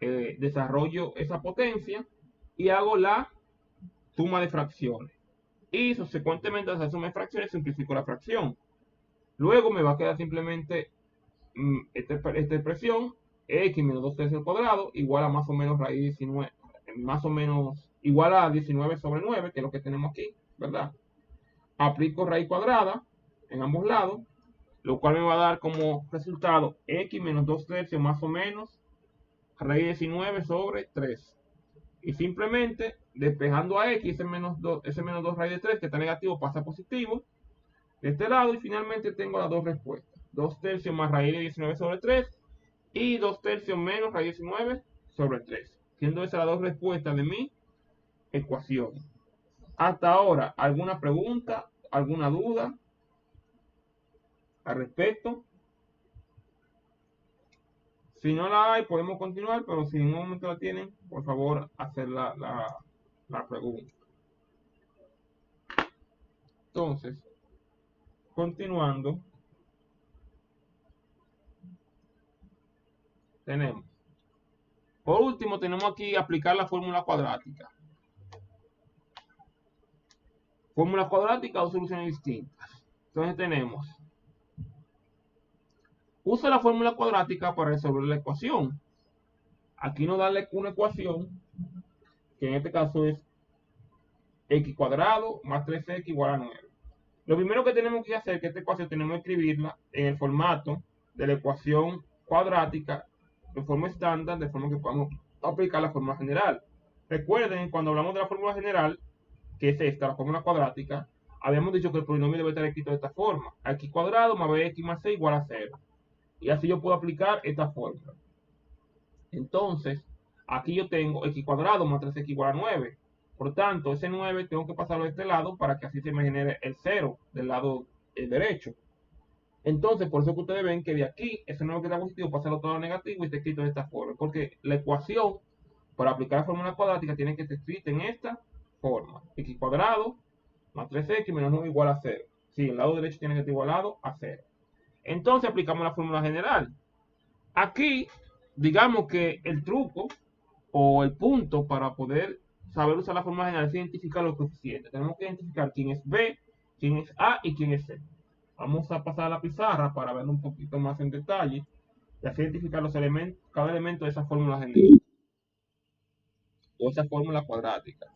desarrollo esa potencia y hago la suma de fracciones. Y subsecuentemente a esa suma de fracciones simplifico la fracción. Luego me va a quedar simplemente esta expresión, x menos 2 tercios al cuadrado, igual a más o menos raíz 19, más o menos igual a 19 sobre 9, que es lo que tenemos aquí, ¿verdad? Aplico raíz cuadrada en ambos lados, lo cual me va a dar como resultado x menos 2 tercios más o menos raíz 19 sobre 3. Y simplemente despejando a x, ese menos 2 raíz de 3 que está negativo pasa a positivo de este lado, y finalmente tengo las dos respuestas: 2 tercios más raíz de 19 sobre 3 y 2 tercios menos raíz de 19 sobre 3, siendo esas las dos respuestas de mi ecuación. Hasta ahora, ¿alguna pregunta, alguna duda al respecto? Si no la hay, podemos continuar, pero si en un momento la tienen, por favor, hacer la pregunta. Entonces, continuando, tenemos, por último, tenemos aquí aplicar la fórmula cuadrática. Fórmula cuadrática o soluciones distintas. Entonces tenemos, usa la fórmula cuadrática para resolver la ecuación. Aquí nos da una ecuación que en este caso es x cuadrado más 3x igual a 9. Lo primero que tenemos que hacer es que esta ecuación tenemos que escribirla en el formato de la ecuación cuadrática de forma estándar, de forma que podamos aplicar la fórmula general. Recuerden, cuando hablamos de la fórmula general, que es esta, la fórmula cuadrática, habíamos dicho que el polinomio debe estar escrito de esta forma: x cuadrado más bx más c igual a 0. Y así yo puedo aplicar esta fórmula. Entonces, aquí yo tengo x cuadrado más 3x igual a 9. Por tanto, ese 9 tengo que pasarlo de este lado para que así se me genere el 0 del lado derecho. Entonces, por eso que ustedes ven que de aquí, ese 9 que está positivo pasa al otro lado negativo y está escrito de esta forma. Porque la ecuación, para aplicar la fórmula cuadrática, tiene que estar escrita en esta forma: x cuadrado más 3x menos 9 igual a 0. Sí, el lado derecho tiene que estar igualado a 0. Entonces, aplicamos la fórmula general. Aquí, digamos que el truco o el punto para poder saber usar la fórmula general es identificar los coeficientes. Tenemos que identificar quién es B, quién es A y quién es C. Vamos a pasar a la pizarra para verlo un poquito más en detalle y así identificar los elementos, cada elemento de esa fórmula general o esa fórmula cuadrática.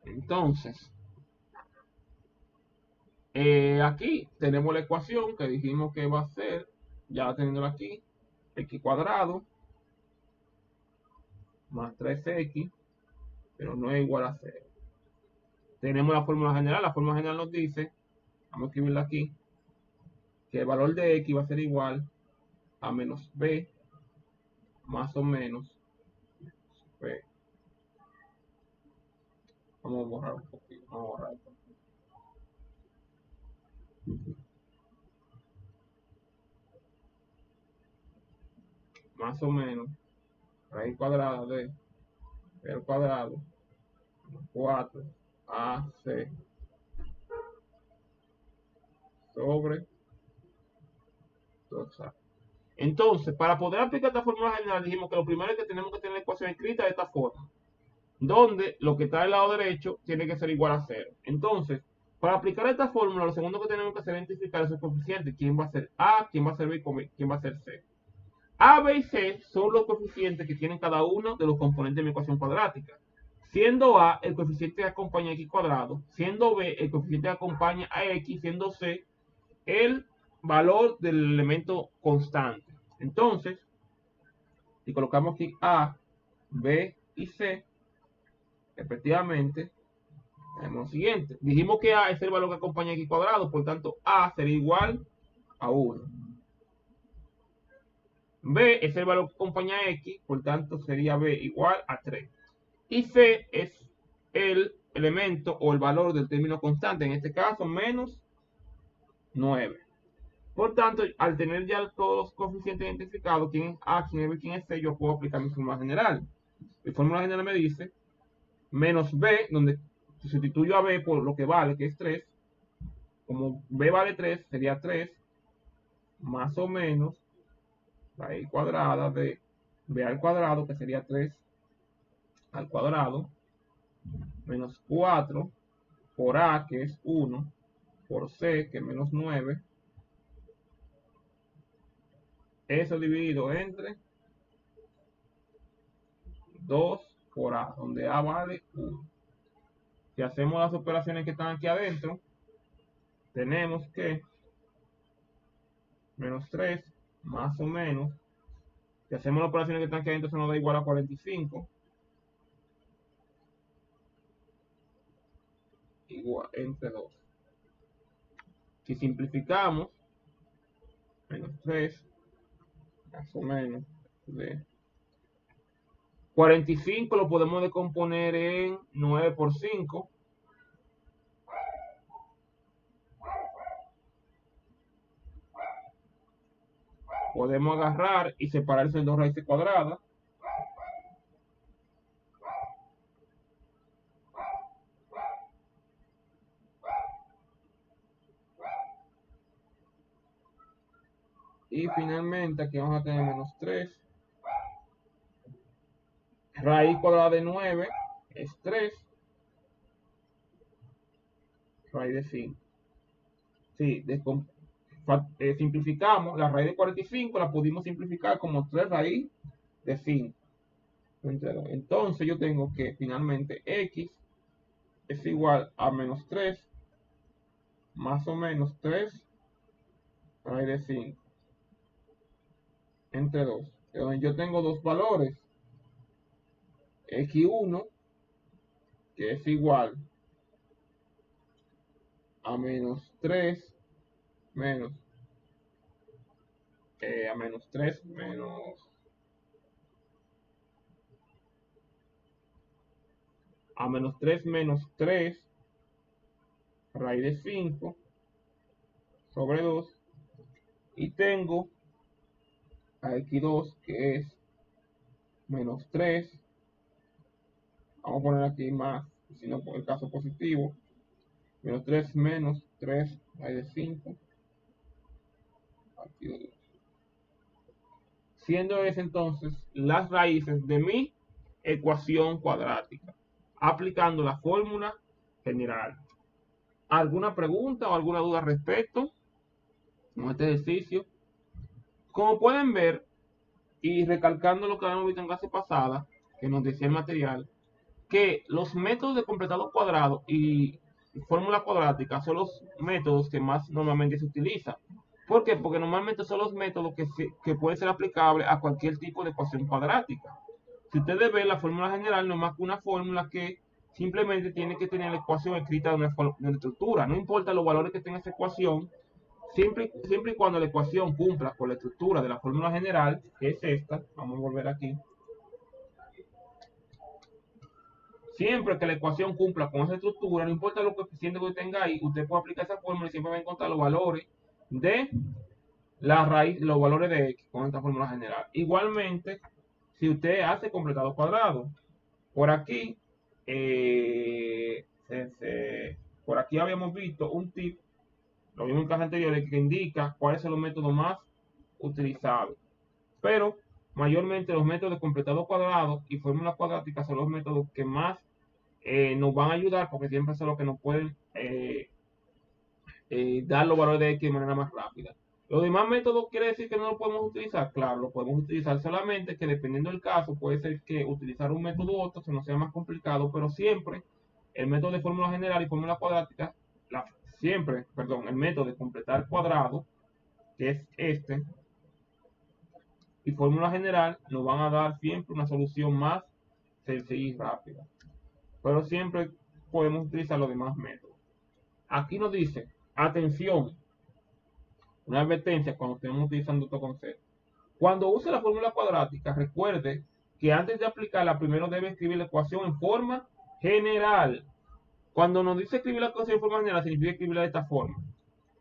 Entonces, aquí tenemos la ecuación que dijimos que va a ser, ya teniéndola aquí, x cuadrado más 3x, pero no es igual a 0. Tenemos la fórmula general. La fórmula general nos dice, vamos a escribirla aquí, que el valor de x va a ser igual a menos b más o menos b. Vamos a borrar un poquito. Vamos a borrar un poquito. Más o menos raíz cuadrada de b al cuadrado 4ac sobre 2a. Entonces, para poder aplicar esta fórmula general, dijimos que lo primero es que tenemos que tener la ecuación escrita de esta forma, donde lo que está del lado derecho tiene que ser igual a 0. Entonces, para aplicar esta fórmula, lo segundo que tenemos que hacer es identificar esos coeficientes. ¿Quién va a ser A? ¿Quién va a ser B? ¿Quién va a ser C? A, B y C son los coeficientes que tienen cada uno de los componentes de mi ecuación cuadrática. Siendo A el coeficiente que acompaña a x cuadrado, siendo B el coeficiente que acompaña a x, siendo C el valor del elemento constante. Entonces, si colocamos aquí A, B y C, respectivamente, tenemos lo siguiente. Dijimos que A es el valor que acompaña a x cuadrado, por tanto A sería igual a 1. B es el valor que acompaña a x, por tanto sería B igual a 3. Y C es el elemento o el valor del término constante, en este caso menos 9. Por tanto, al tener ya todos los coeficientes identificados, quién es A, quién es B, quién es C, yo puedo aplicar mi fórmula general. Mi fórmula general me dice menos B, donde sustituyo a B por lo que vale, que es 3. Como B vale 3, sería 3 más o menos raíz cuadrada de B al cuadrado, que sería 3 al cuadrado, menos 4 por A, que es 1, por C, que es menos 9. Eso dividido entre 2 por A, donde A vale 1. Si hacemos las operaciones que están aquí adentro, tenemos que menos 3 más o menos, si hacemos las operaciones que están aquí adentro, se nos da igual a 45, igual entre 2. Si simplificamos, menos 3 más o menos de 45 lo podemos decomponer en 9 por 5. Podemos agarrar y separarse en 2 raíces cuadradas. Y finalmente aquí vamos a tener menos 3. Raíz cuadrada de 9 es 3. Raíz de 5. Sí, simplificamos. La raíz de 45 la pudimos simplificar como 3 raíz de 5. Entonces yo tengo que finalmente x es igual a menos 3 más o menos 3 raíz de 5 entre 2. Donde yo tengo dos valores. X1, que es igual a menos 3 menos a menos 3 menos a menos 3 menos 3 raíz de 5 sobre 2, y tengo a x2 que es menos 3, vamos a poner aquí más, si no por el caso positivo, menos 3 menos 3 raíz de 5 partido 2. Siendo ese entonces las raíces de mi ecuación cuadrática, aplicando la fórmula general. ¿Alguna pregunta o alguna duda al respecto con este ejercicio? Como pueden ver, y recalcando lo que habíamos visto en clase pasada, que nos decía el material, que los métodos de completado cuadrado y fórmula cuadrática son los métodos que más normalmente se utilizan. ¿Por qué? Porque normalmente son los métodos que pueden ser aplicables a cualquier tipo de ecuación cuadrática. Si ustedes ven, la fórmula general no es más que una fórmula que simplemente tiene que tener la ecuación escrita de una estructura. No importa los valores que tenga esa ecuación, siempre y cuando la ecuación cumpla con la estructura de la fórmula general, que es esta. Vamos a volver aquí. Siempre que la ecuación cumpla con esa estructura, no importa lo coeficiente que usted tenga ahí, usted puede aplicar esa fórmula y siempre va a encontrar los valores de la raíz, los valores de x con esta fórmula general. Igualmente, si usted hace completado cuadrado, por aquí, por aquí habíamos visto un tip, lo vimos en clase anterior, que indica cuáles son los métodos más utilizados. Pero mayormente los métodos de completado cuadrado y fórmula cuadrática son los métodos que más nos van a ayudar, porque siempre son los que nos pueden dar los valores de x de manera más rápida. Los demás métodos quiere decir que no lo podemos utilizar. Claro, lo podemos utilizar, solamente que dependiendo del caso puede ser que utilizar un método u otro se nos sea más complicado, pero siempre el método de fórmula general y fórmula cuadrática, el método de completar cuadrado, que es este, y fórmula general, nos van a dar siempre una solución más sencilla y rápida. Pero siempre podemos utilizar los demás métodos. Aquí nos dice, atención, una advertencia cuando estemos utilizando estos conceptos. Cuando use la fórmula cuadrática, recuerde que antes de aplicarla, primero debe escribir la ecuación en forma general. Cuando nos dice escribir la ecuación en forma general, significa escribirla de esta forma.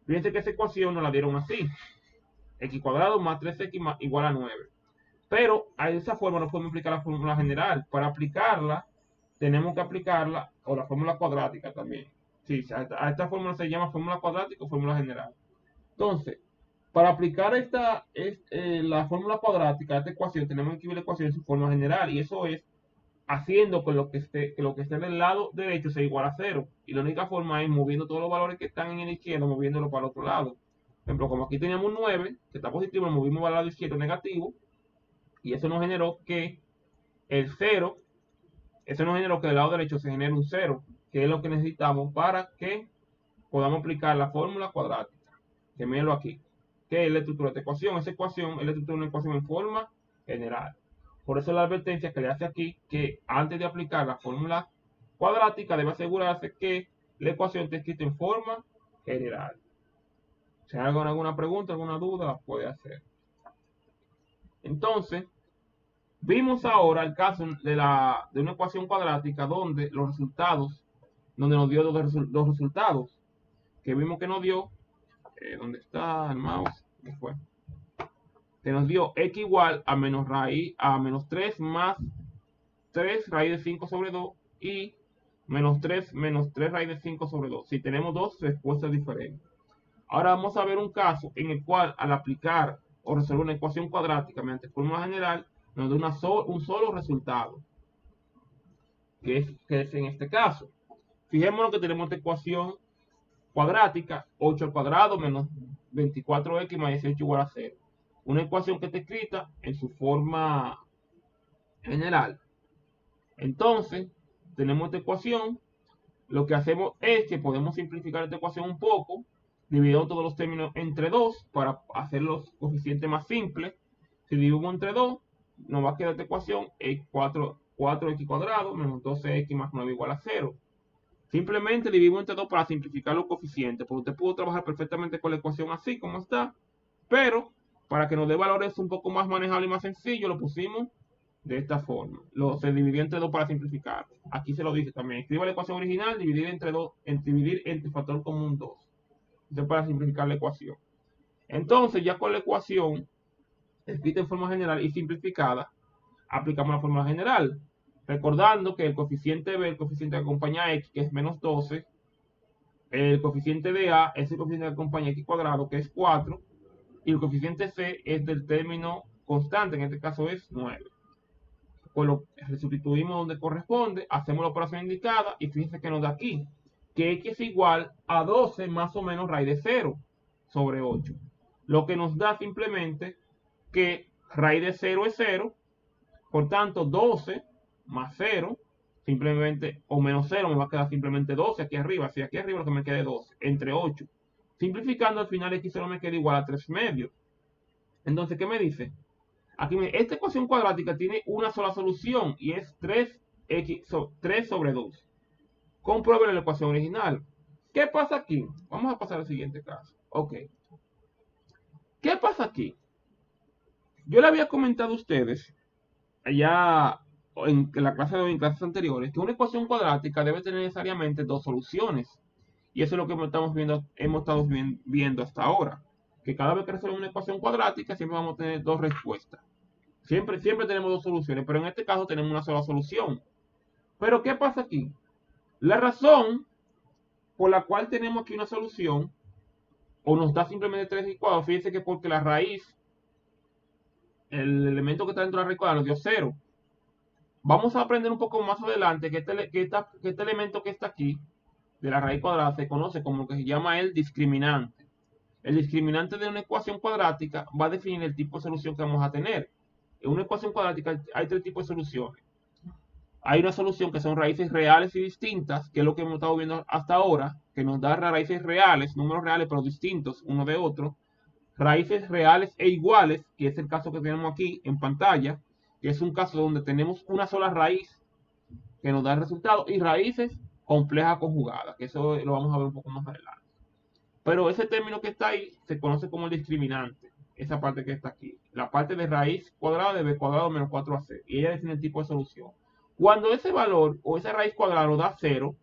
Fíjense que esa ecuación nos la dieron así. X cuadrado más 3x igual a 9. Pero a esa forma no podemos aplicar la fórmula general. Para aplicarla, tenemos que aplicarla, o la fórmula cuadrática también. Sí, a esta fórmula se llama fórmula cuadrática o fórmula general. Entonces, para aplicar la fórmula cuadrática a esta ecuación, tenemos que escribir la ecuación en su forma general. Y eso es haciendo que lo que esté del lado derecho sea igual a 0. Y la única forma es moviendo todos los valores que están en la izquierda, moviéndolo para el otro lado. Por ejemplo, como aquí teníamos un 9, que está positivo, lo movimos para el lado izquierdo negativo. Y eso nos generó que el 0, eso nos generó que del lado derecho se genere un 0, que es lo que necesitamos para que podamos aplicar la fórmula cuadrática. Que mírenlo aquí, que es la estructura de esta ecuación. Esa ecuación es la estructura de una ecuación en forma general. Por eso la advertencia que le hace aquí, que antes de aplicar la fórmula cuadrática debe asegurarse que la ecuación esté escrita en forma general. Si hay alguna pregunta, alguna duda, la puede hacer. Entonces, vimos ahora el caso de una ecuación cuadrática donde nos dio dos resultados, que vimos que nos dio, ¿dónde está el mouse? ¿Qué fue? Que nos dio x igual a menos 3 más 3 raíz de 5 sobre 2 y menos 3 raíz de 5 sobre 2. Si tenemos dos respuestas diferentes. Ahora vamos a ver un caso en el cual al aplicar o resolver una ecuación cuadrática mediante fórmula general nos da un solo resultado, que es en este caso. Fijémonos que tenemos esta ecuación cuadrática, 8 al cuadrado menos 24x más 18 igual a 0. Una ecuación que está escrita en su forma general. Entonces, tenemos esta ecuación. Lo que hacemos es que podemos simplificar esta ecuación un poco, dividiendo todos los términos entre 2 para hacer los coeficientes más simples. Si dividimos entre 2, nos va a quedar esta ecuación 4x cuadrado menos 12x más 9 igual a 0. Simplemente dividimos entre 2 para simplificar los coeficientes, porque usted pudo trabajar perfectamente con la ecuación así como está, pero para que nos dé valores un poco más manejables y más sencillo, lo pusimos de esta forma. Se dividió entre 2 para simplificar. Aquí se lo dice también. Escriba la ecuación original, dividir entre 2, dividir entre factor común 2. Esto es para simplificar la ecuación. Entonces, ya con la ecuación escrita en forma general y simplificada, aplicamos la fórmula general. Recordando que el coeficiente B, el coeficiente que acompaña a x, que es menos 12, el coeficiente de A es el coeficiente que acompaña a x cuadrado, que es 4, y el coeficiente C es del término constante, en este caso es 9. Pues lo sustituimos donde corresponde, hacemos la operación indicada y fíjense que nos da aquí, que x es igual a 12 más o menos raíz de 0 sobre 8. Lo que nos da simplemente que raíz de 0 es 0, por tanto 12 más 0, simplemente, o menos 0, me va a quedar simplemente 12 aquí arriba. Si aquí arriba lo que me quede 12, entre 8. Simplificando, al final x solo me queda igual a 3 medios. Entonces, ¿qué me dice? Aquí esta ecuación cuadrática tiene una sola solución y es 3 sobre 2. Comprueben la ecuación original. ¿Qué pasa aquí? Vamos a pasar al siguiente caso. Ok. ¿Qué pasa aquí? Yo le había comentado a ustedes allá en la clase de hoy, en clases anteriores, que una ecuación cuadrática debe tener necesariamente dos soluciones. Y eso es lo que hemos estado viendo hasta ahora. Que cada vez que resolvemos una ecuación cuadrática, siempre vamos a tener dos respuestas. Siempre tenemos dos soluciones, pero en este caso tenemos una sola solución. Pero ¿qué pasa aquí? La razón por la cual tenemos aquí una solución, o nos da simplemente 3 licuados, fíjense que porque la raíz, el elemento que está dentro de la raíz cuadrada nos dio 0. Vamos a aprender un poco más adelante que este elemento que está aquí, de la raíz cuadrada, se conoce como lo que se llama el discriminante. El discriminante de una ecuación cuadrática va a definir el tipo de solución que vamos a tener. En una ecuación cuadrática hay tres tipos de soluciones. Hay una solución que son raíces reales y distintas, que es lo que hemos estado viendo hasta ahora, que nos da raíces reales, números reales pero distintos uno de otro. Raíces reales e iguales, que es el caso que tenemos aquí en pantalla, que es un caso donde tenemos una sola raíz que nos da el resultado, y raíces complejas conjugadas, que eso lo vamos a ver un poco más adelante. Pero ese término que está ahí se conoce como el discriminante, esa parte que está aquí. La parte de raíz cuadrada de b cuadrado menos 4ac. Y ella define el tipo de solución. Cuando ese valor o esa raíz cuadrada nos da 0,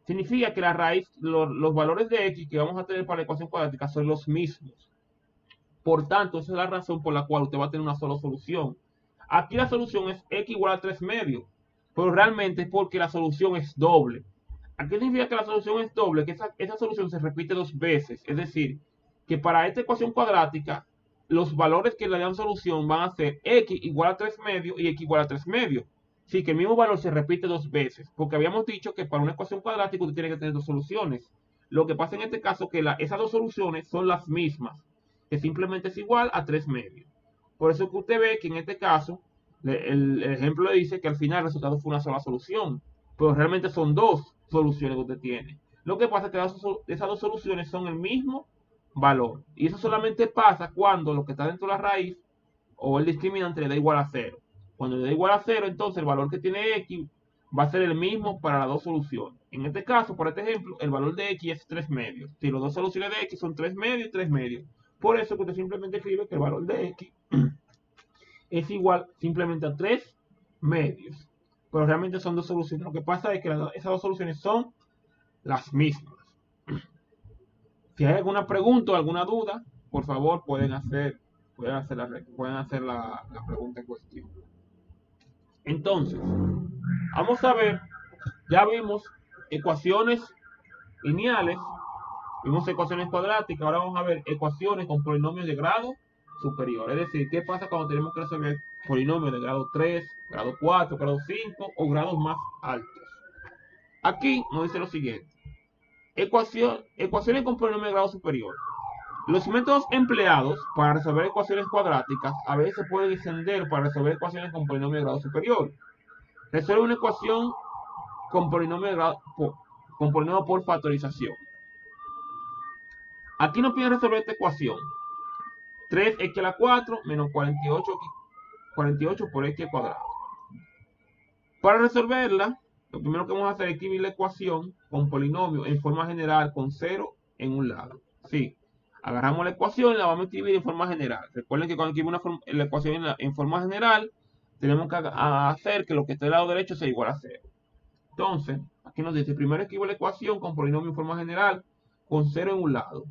significa que la raíz, los valores de x que vamos a tener para la ecuación cuadrática son los mismos. Por tanto, esa es la razón por la cual usted va a tener una sola solución. Aquí la solución es x igual a 3 medios, pero realmente es porque la solución es doble. Aquí significa que la solución es doble, que esa solución se repite dos veces. Es decir, que para esta ecuación cuadrática, los valores que le dan solución van a ser x igual a 3 medios y x igual a 3 medios. Sí, que el mismo valor se repite dos veces, porque habíamos dicho que para una ecuación cuadrática usted tiene que tener dos soluciones. Lo que pasa en este caso es que esas dos soluciones son las mismas, que simplemente es igual a 3 medios. Por eso que usted ve que en este caso, el ejemplo le dice que al final el resultado fue una sola solución, pero realmente son dos soluciones que usted tiene. Lo que pasa es que esas dos soluciones son el mismo valor. Y eso solamente pasa cuando lo que está dentro de la raíz o el discriminante le da igual a 0. Cuando le da igual a 0, entonces el valor que tiene x va a ser el mismo para las dos soluciones. En este caso, por este ejemplo, el valor de x es 3 medios. Si las dos soluciones de x son 3 medios y 3 medios. Por eso que usted simplemente escribe que el valor de x es igual simplemente a 3 medios. Pero realmente son dos soluciones. Lo que pasa es que esas dos soluciones son las mismas. Si hay alguna pregunta o alguna duda, por favor pueden hacer la pregunta en cuestión. Entonces, vamos a ver, ya vimos ecuaciones lineales, vimos ecuaciones cuadráticas, ahora vamos a ver ecuaciones con polinomios de grado superior. Es decir, ¿qué pasa cuando tenemos que resolver polinomios de grado 3, grado 4, grado 5 o grados más altos? Aquí nos dice lo siguiente. Ecuaciones con polinomio de grado superior. Los métodos empleados para resolver ecuaciones cuadráticas a veces se pueden extender para resolver ecuaciones con polinomio de grado superior. Resuelve una ecuación con polinomio por factorización. Aquí nos pide resolver esta ecuación. 3x a la 4 menos 48 por x cuadrado. Para resolverla, lo primero que vamos a hacer es escribir la ecuación con polinomio en forma general con 0 en un lado. Sí, agarramos la ecuación y la vamos a escribir en forma general. Recuerden que cuando escribimos la ecuación en forma general, tenemos que hacer que lo que esté del lado derecho sea igual a 0. Entonces, aquí nos dice, primero escribo la ecuación con polinomio en forma general con 0 en un lado.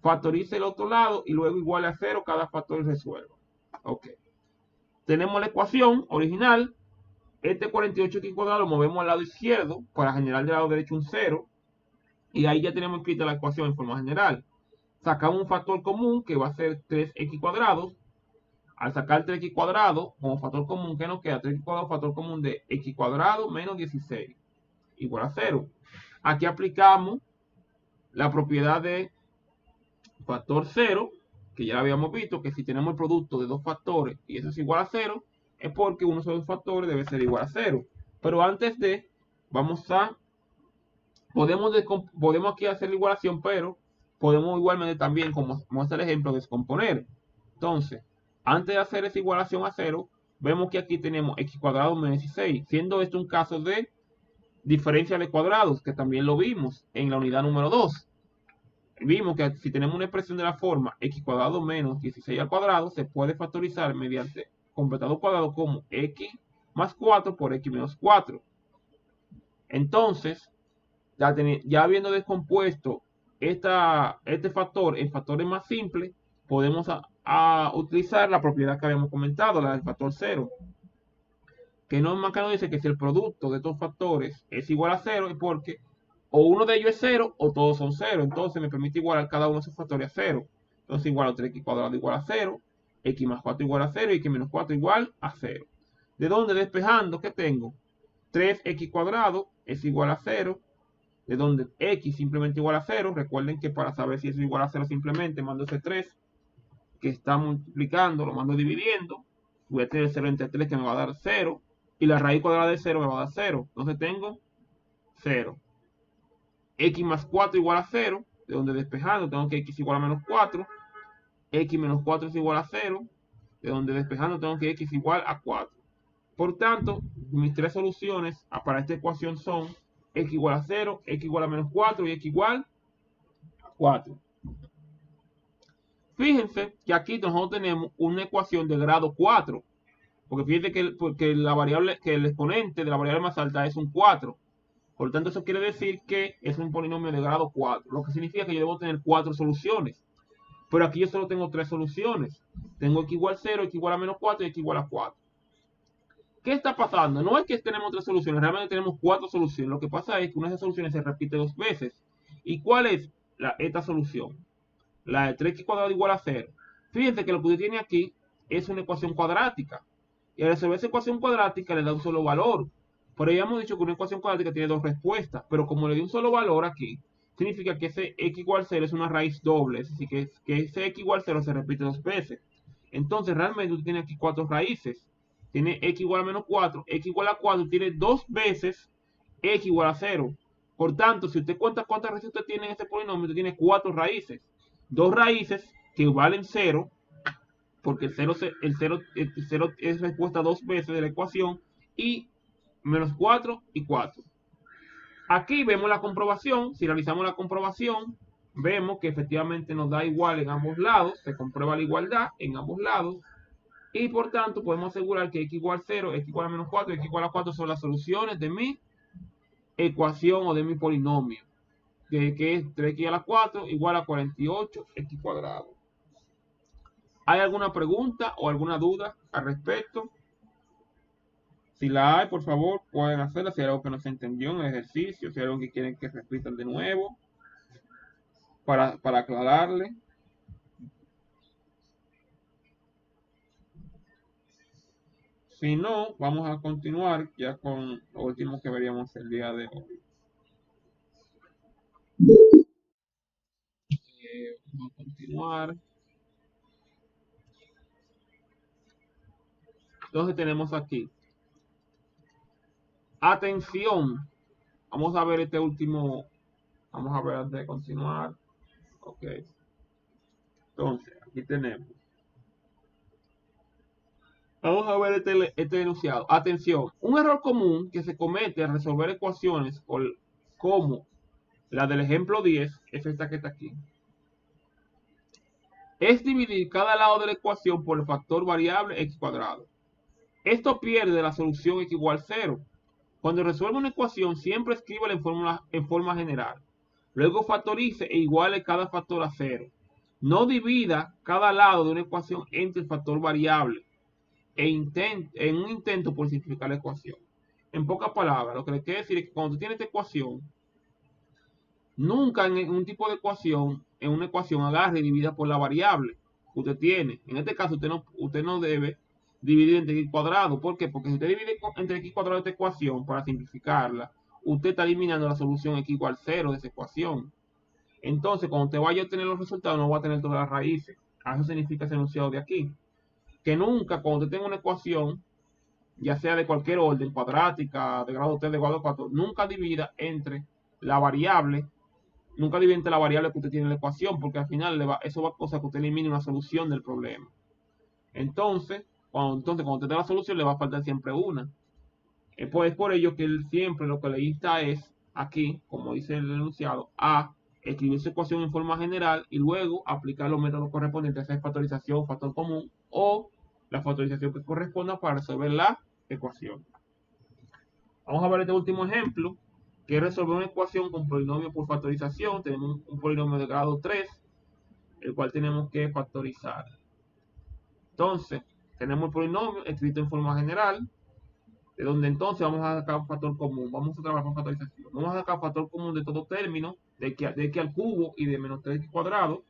Factorice el otro lado y luego igual a 0 cada factor y resuelva. Ok. Tenemos la ecuación original. Este 48x cuadrado lo movemos al lado izquierdo para generar del lado derecho un 0. Y ahí ya tenemos escrita la ecuación en forma general. Sacamos un factor común que va a ser 3x cuadrado. Al sacar 3x cuadrado como factor común, ¿qué nos queda? 3x cuadrado, factor común de x cuadrado menos 16 igual a 0. Aquí aplicamos la propiedad de factor 0, que ya habíamos visto, que si tenemos el producto de dos factores y eso es igual a 0, es porque uno de esos factores debe ser igual a 0. Pero antes de, podemos aquí hacer la igualación, pero podemos igualmente también, como muestra el ejemplo, descomponer. Entonces, Antes de hacer esa igualación a cero, vemos que aquí tenemos x cuadrado menos 16, siendo esto un caso de diferencia de cuadrados, que también lo vimos en la unidad número 2. Vimos que si tenemos una expresión de la forma x cuadrado menos 16 al cuadrado, se puede factorizar mediante completado cuadrado como x más 4 por x menos 4. Entonces, ya habiendo descompuesto este factor en factores más simples, podemos utilizar la propiedad que habíamos comentado, la del factor cero, que Norman Cano dice que si el producto de estos factores es igual a cero, es porque o uno de ellos es cero o todos son cero. Entonces me permite igualar cada uno de esos factores a cero. Entonces igual a 3x cuadrado igual a cero, x más 4 igual a cero y x menos 4 igual a cero. ¿De dónde? Despejando, ¿qué tengo? 3x cuadrado es igual a cero, de donde x simplemente igual a 0. Recuerden que para saber si eso es igual a 0 simplemente mando ese 3 que está multiplicando, lo mando dividiendo. Voy a tener 0 entre 3 que me va a dar 0. Y la raíz cuadrada de 0 me va a dar 0. Entonces tengo 0. X más 4 igual a 0. De donde despejando tengo que x igual a menos 4. X menos 4 es igual a 0. De donde despejando tengo que x igual a 4. Por tanto, mis tres soluciones para esta ecuación son x igual a 0, x igual a menos 4 y x igual a 4. Fíjense que aquí nosotros tenemos una ecuación de grado 4. Porque fíjense que la variable, que el exponente de la variable más alta es un 4. Por lo tanto, eso quiere decir que es un polinomio de grado 4. Lo que significa que yo debo tener 4 soluciones. Pero aquí yo solo tengo 3 soluciones. Tengo x igual a 0, x igual a menos 4 y x igual a 4. ¿Qué está pasando? No es que tenemos 3 soluciones, realmente tenemos 4 soluciones. Lo que pasa es que una de esas soluciones se repite 2 veces. ¿Y cuál es esta solución? La de 3x cuadrado igual a 0. Fíjense que lo que usted tiene aquí es una ecuación cuadrática. Y al resolver esa ecuación cuadrática le da un solo valor. Por ahí hemos dicho que una ecuación cuadrática tiene dos respuestas. Pero como le di un solo valor aquí, significa que ese x igual a 0 es una raíz doble. Es decir, que ese x igual a 0 se repite 2 veces. Entonces realmente usted tiene aquí 4 raíces. Tiene x igual a menos 4, x igual a 4, tiene 2 veces x igual a 0. Por tanto, si usted cuenta cuántas raíces usted tiene en este polinomio, usted tiene 4 raíces. 2 raíces que valen 0, porque el 0 es respuesta 2 veces de la ecuación, y menos 4 y 4. Aquí vemos la comprobación. Si realizamos la comprobación, vemos que efectivamente nos da igual en ambos lados. Se comprueba la igualdad en ambos lados. Y por tanto podemos asegurar que x igual a 0, x igual a menos 4 y x igual a 4 son las soluciones de mi ecuación o de mi polinomio. Que es 3x a la 4 igual a 48x cuadrado. ¿Hay alguna pregunta o alguna duda al respecto? Si la hay, por favor, pueden hacerla. Si hay algo que no se entendió en el ejercicio, si hay algo que quieren que repitan de nuevo para aclararle. Si no, vamos a continuar ya con lo último que veríamos el día de hoy. Vamos a continuar. Entonces tenemos aquí. Atención. Vamos a ver este último. Vamos a ver antes de continuar. Ok. Entonces, aquí tenemos. Vamos a ver este enunciado. Atención. Un error común que se comete al resolver ecuaciones como la del ejemplo 10 es esta que está aquí. Es dividir cada lado de la ecuación por el factor variable x cuadrado. Esto pierde la solución x igual a 0. Cuando resuelve una ecuación, siempre escríbela en forma general. Luego factorice e iguale cada factor a 0. No divida cada lado de una ecuación entre el factor variable en un intento por simplificar la ecuación. En pocas palabras, lo que le quiere decir es que cuando tú tienes esta ecuación, nunca en un tipo de ecuación, en una ecuación agarre y divida por la variable que usted tiene. En este caso, usted no debe dividir entre x cuadrado. ¿Por qué? Porque si usted divide entre x cuadrado esta ecuación para simplificarla, usted está eliminando la solución x igual a 0 de esa ecuación. Entonces, cuando usted vaya a obtener los resultados, no va a tener todas las raíces. Eso significa ese enunciado de aquí. Que nunca, cuando usted tenga una ecuación, ya sea de cualquier orden, cuadrática, de grado 3, de grado 4, nunca divida entre la variable, nunca divide entre la variable que usted tiene en la ecuación, porque al final eso va a causar que usted elimine una solución del problema. Entonces, cuando te dé la solución, le va a faltar siempre una. Pues es por ello que él siempre lo que le insta es, aquí, como dice el enunciado, a escribir su ecuación en forma general y luego aplicar los métodos correspondientes, esa es factorización, factor común o la factorización que corresponda para resolver la ecuación. Vamos a ver este último ejemplo, que es resolver una ecuación con polinomio por factorización. Tenemos un polinomio de grado 3, el cual tenemos que factorizar. Entonces, tenemos el polinomio escrito en forma general, de donde entonces vamos a sacar un factor común. Vamos a trabajar con factorización. Vamos a sacar factor común de todo término, de x al cubo y de menos 3x cuadrado.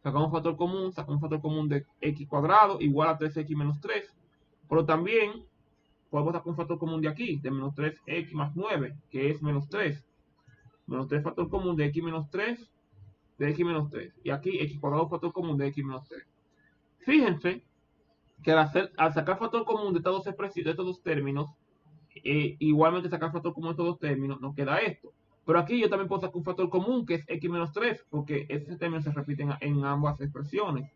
Sacamos factor común, sacamos factor común de x cuadrado igual a 3x menos 3. Pero también podemos sacar un factor común de aquí, de menos 3x más 9, que es menos 3. Menos 3 factor común de x menos 3, de x menos 3. Y aquí x cuadrado factor común de x menos 3. Fíjense que al sacar factor común de estos dos términos, igualmente sacar factor común de estos dos términos, nos queda esto. Pero aquí yo también puedo sacar un factor común que es x menos 3, porque ese término se repite en ambas expresiones.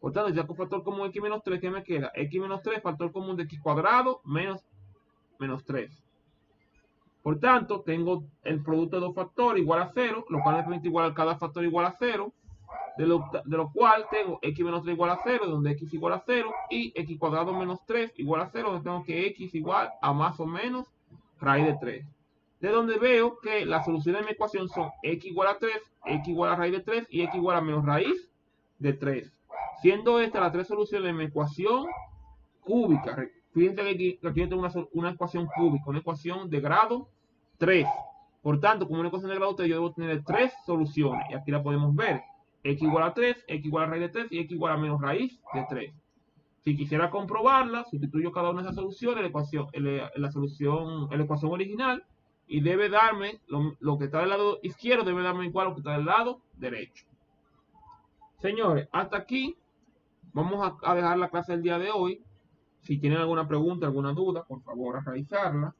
Por tanto, si saco un factor común x menos 3, ¿qué me queda? X menos 3, factor común de x cuadrado menos 3. Por tanto, tengo el producto de dos factores igual a 0, lo cual es igual a cada factor igual a 0, de lo cual tengo x menos 3 igual a 0, donde x igual a 0, y x cuadrado menos 3 igual a 0, donde tengo que x igual a más o menos raíz de 3. De donde veo que las soluciones de mi ecuación son x igual a 3, x igual a raíz de 3 y x igual a menos raíz de 3. Siendo estas las tres soluciones de mi ecuación cúbica. Fíjense que aquí yo tengo una ecuación cúbica, una ecuación de grado 3. Por tanto, como una ecuación de grado 3, yo debo tener tres soluciones. Y aquí la podemos ver. X igual a 3, x igual a raíz de 3 y x igual a menos raíz de 3. Si quisiera comprobarla, sustituyo cada una de esas soluciones en la ecuación original y debe darme, lo que está del lado izquierdo debe darme igual a lo que está del lado derecho. Señores, hasta aquí vamos a dejar la clase del día de hoy. Si tienen alguna pregunta, alguna duda, por favor a realizarla.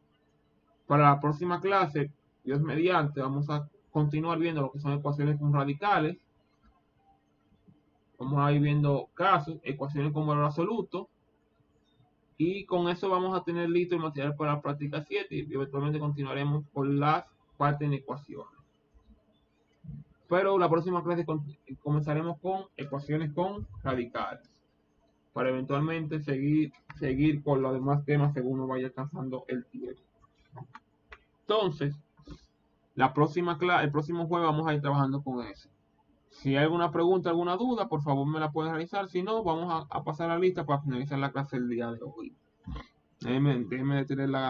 Para la próxima clase, Dios mediante, vamos a continuar viendo lo que son ecuaciones con radicales. Vamos a ir viendo casos, ecuaciones con valor absoluto. Y con eso vamos a tener listo el material para la práctica 7 y eventualmente continuaremos con las partes en ecuaciones. Pero la próxima clase comenzaremos con ecuaciones con radicales, para eventualmente seguir con los demás temas según nos vaya alcanzando el tiempo. Entonces, el próximo jueves vamos a ir trabajando con eso. Si hay alguna pregunta, alguna duda, por favor me la pueden realizar. Si no, vamos a pasar la lista para finalizar la clase el día de hoy. Déjenme detener la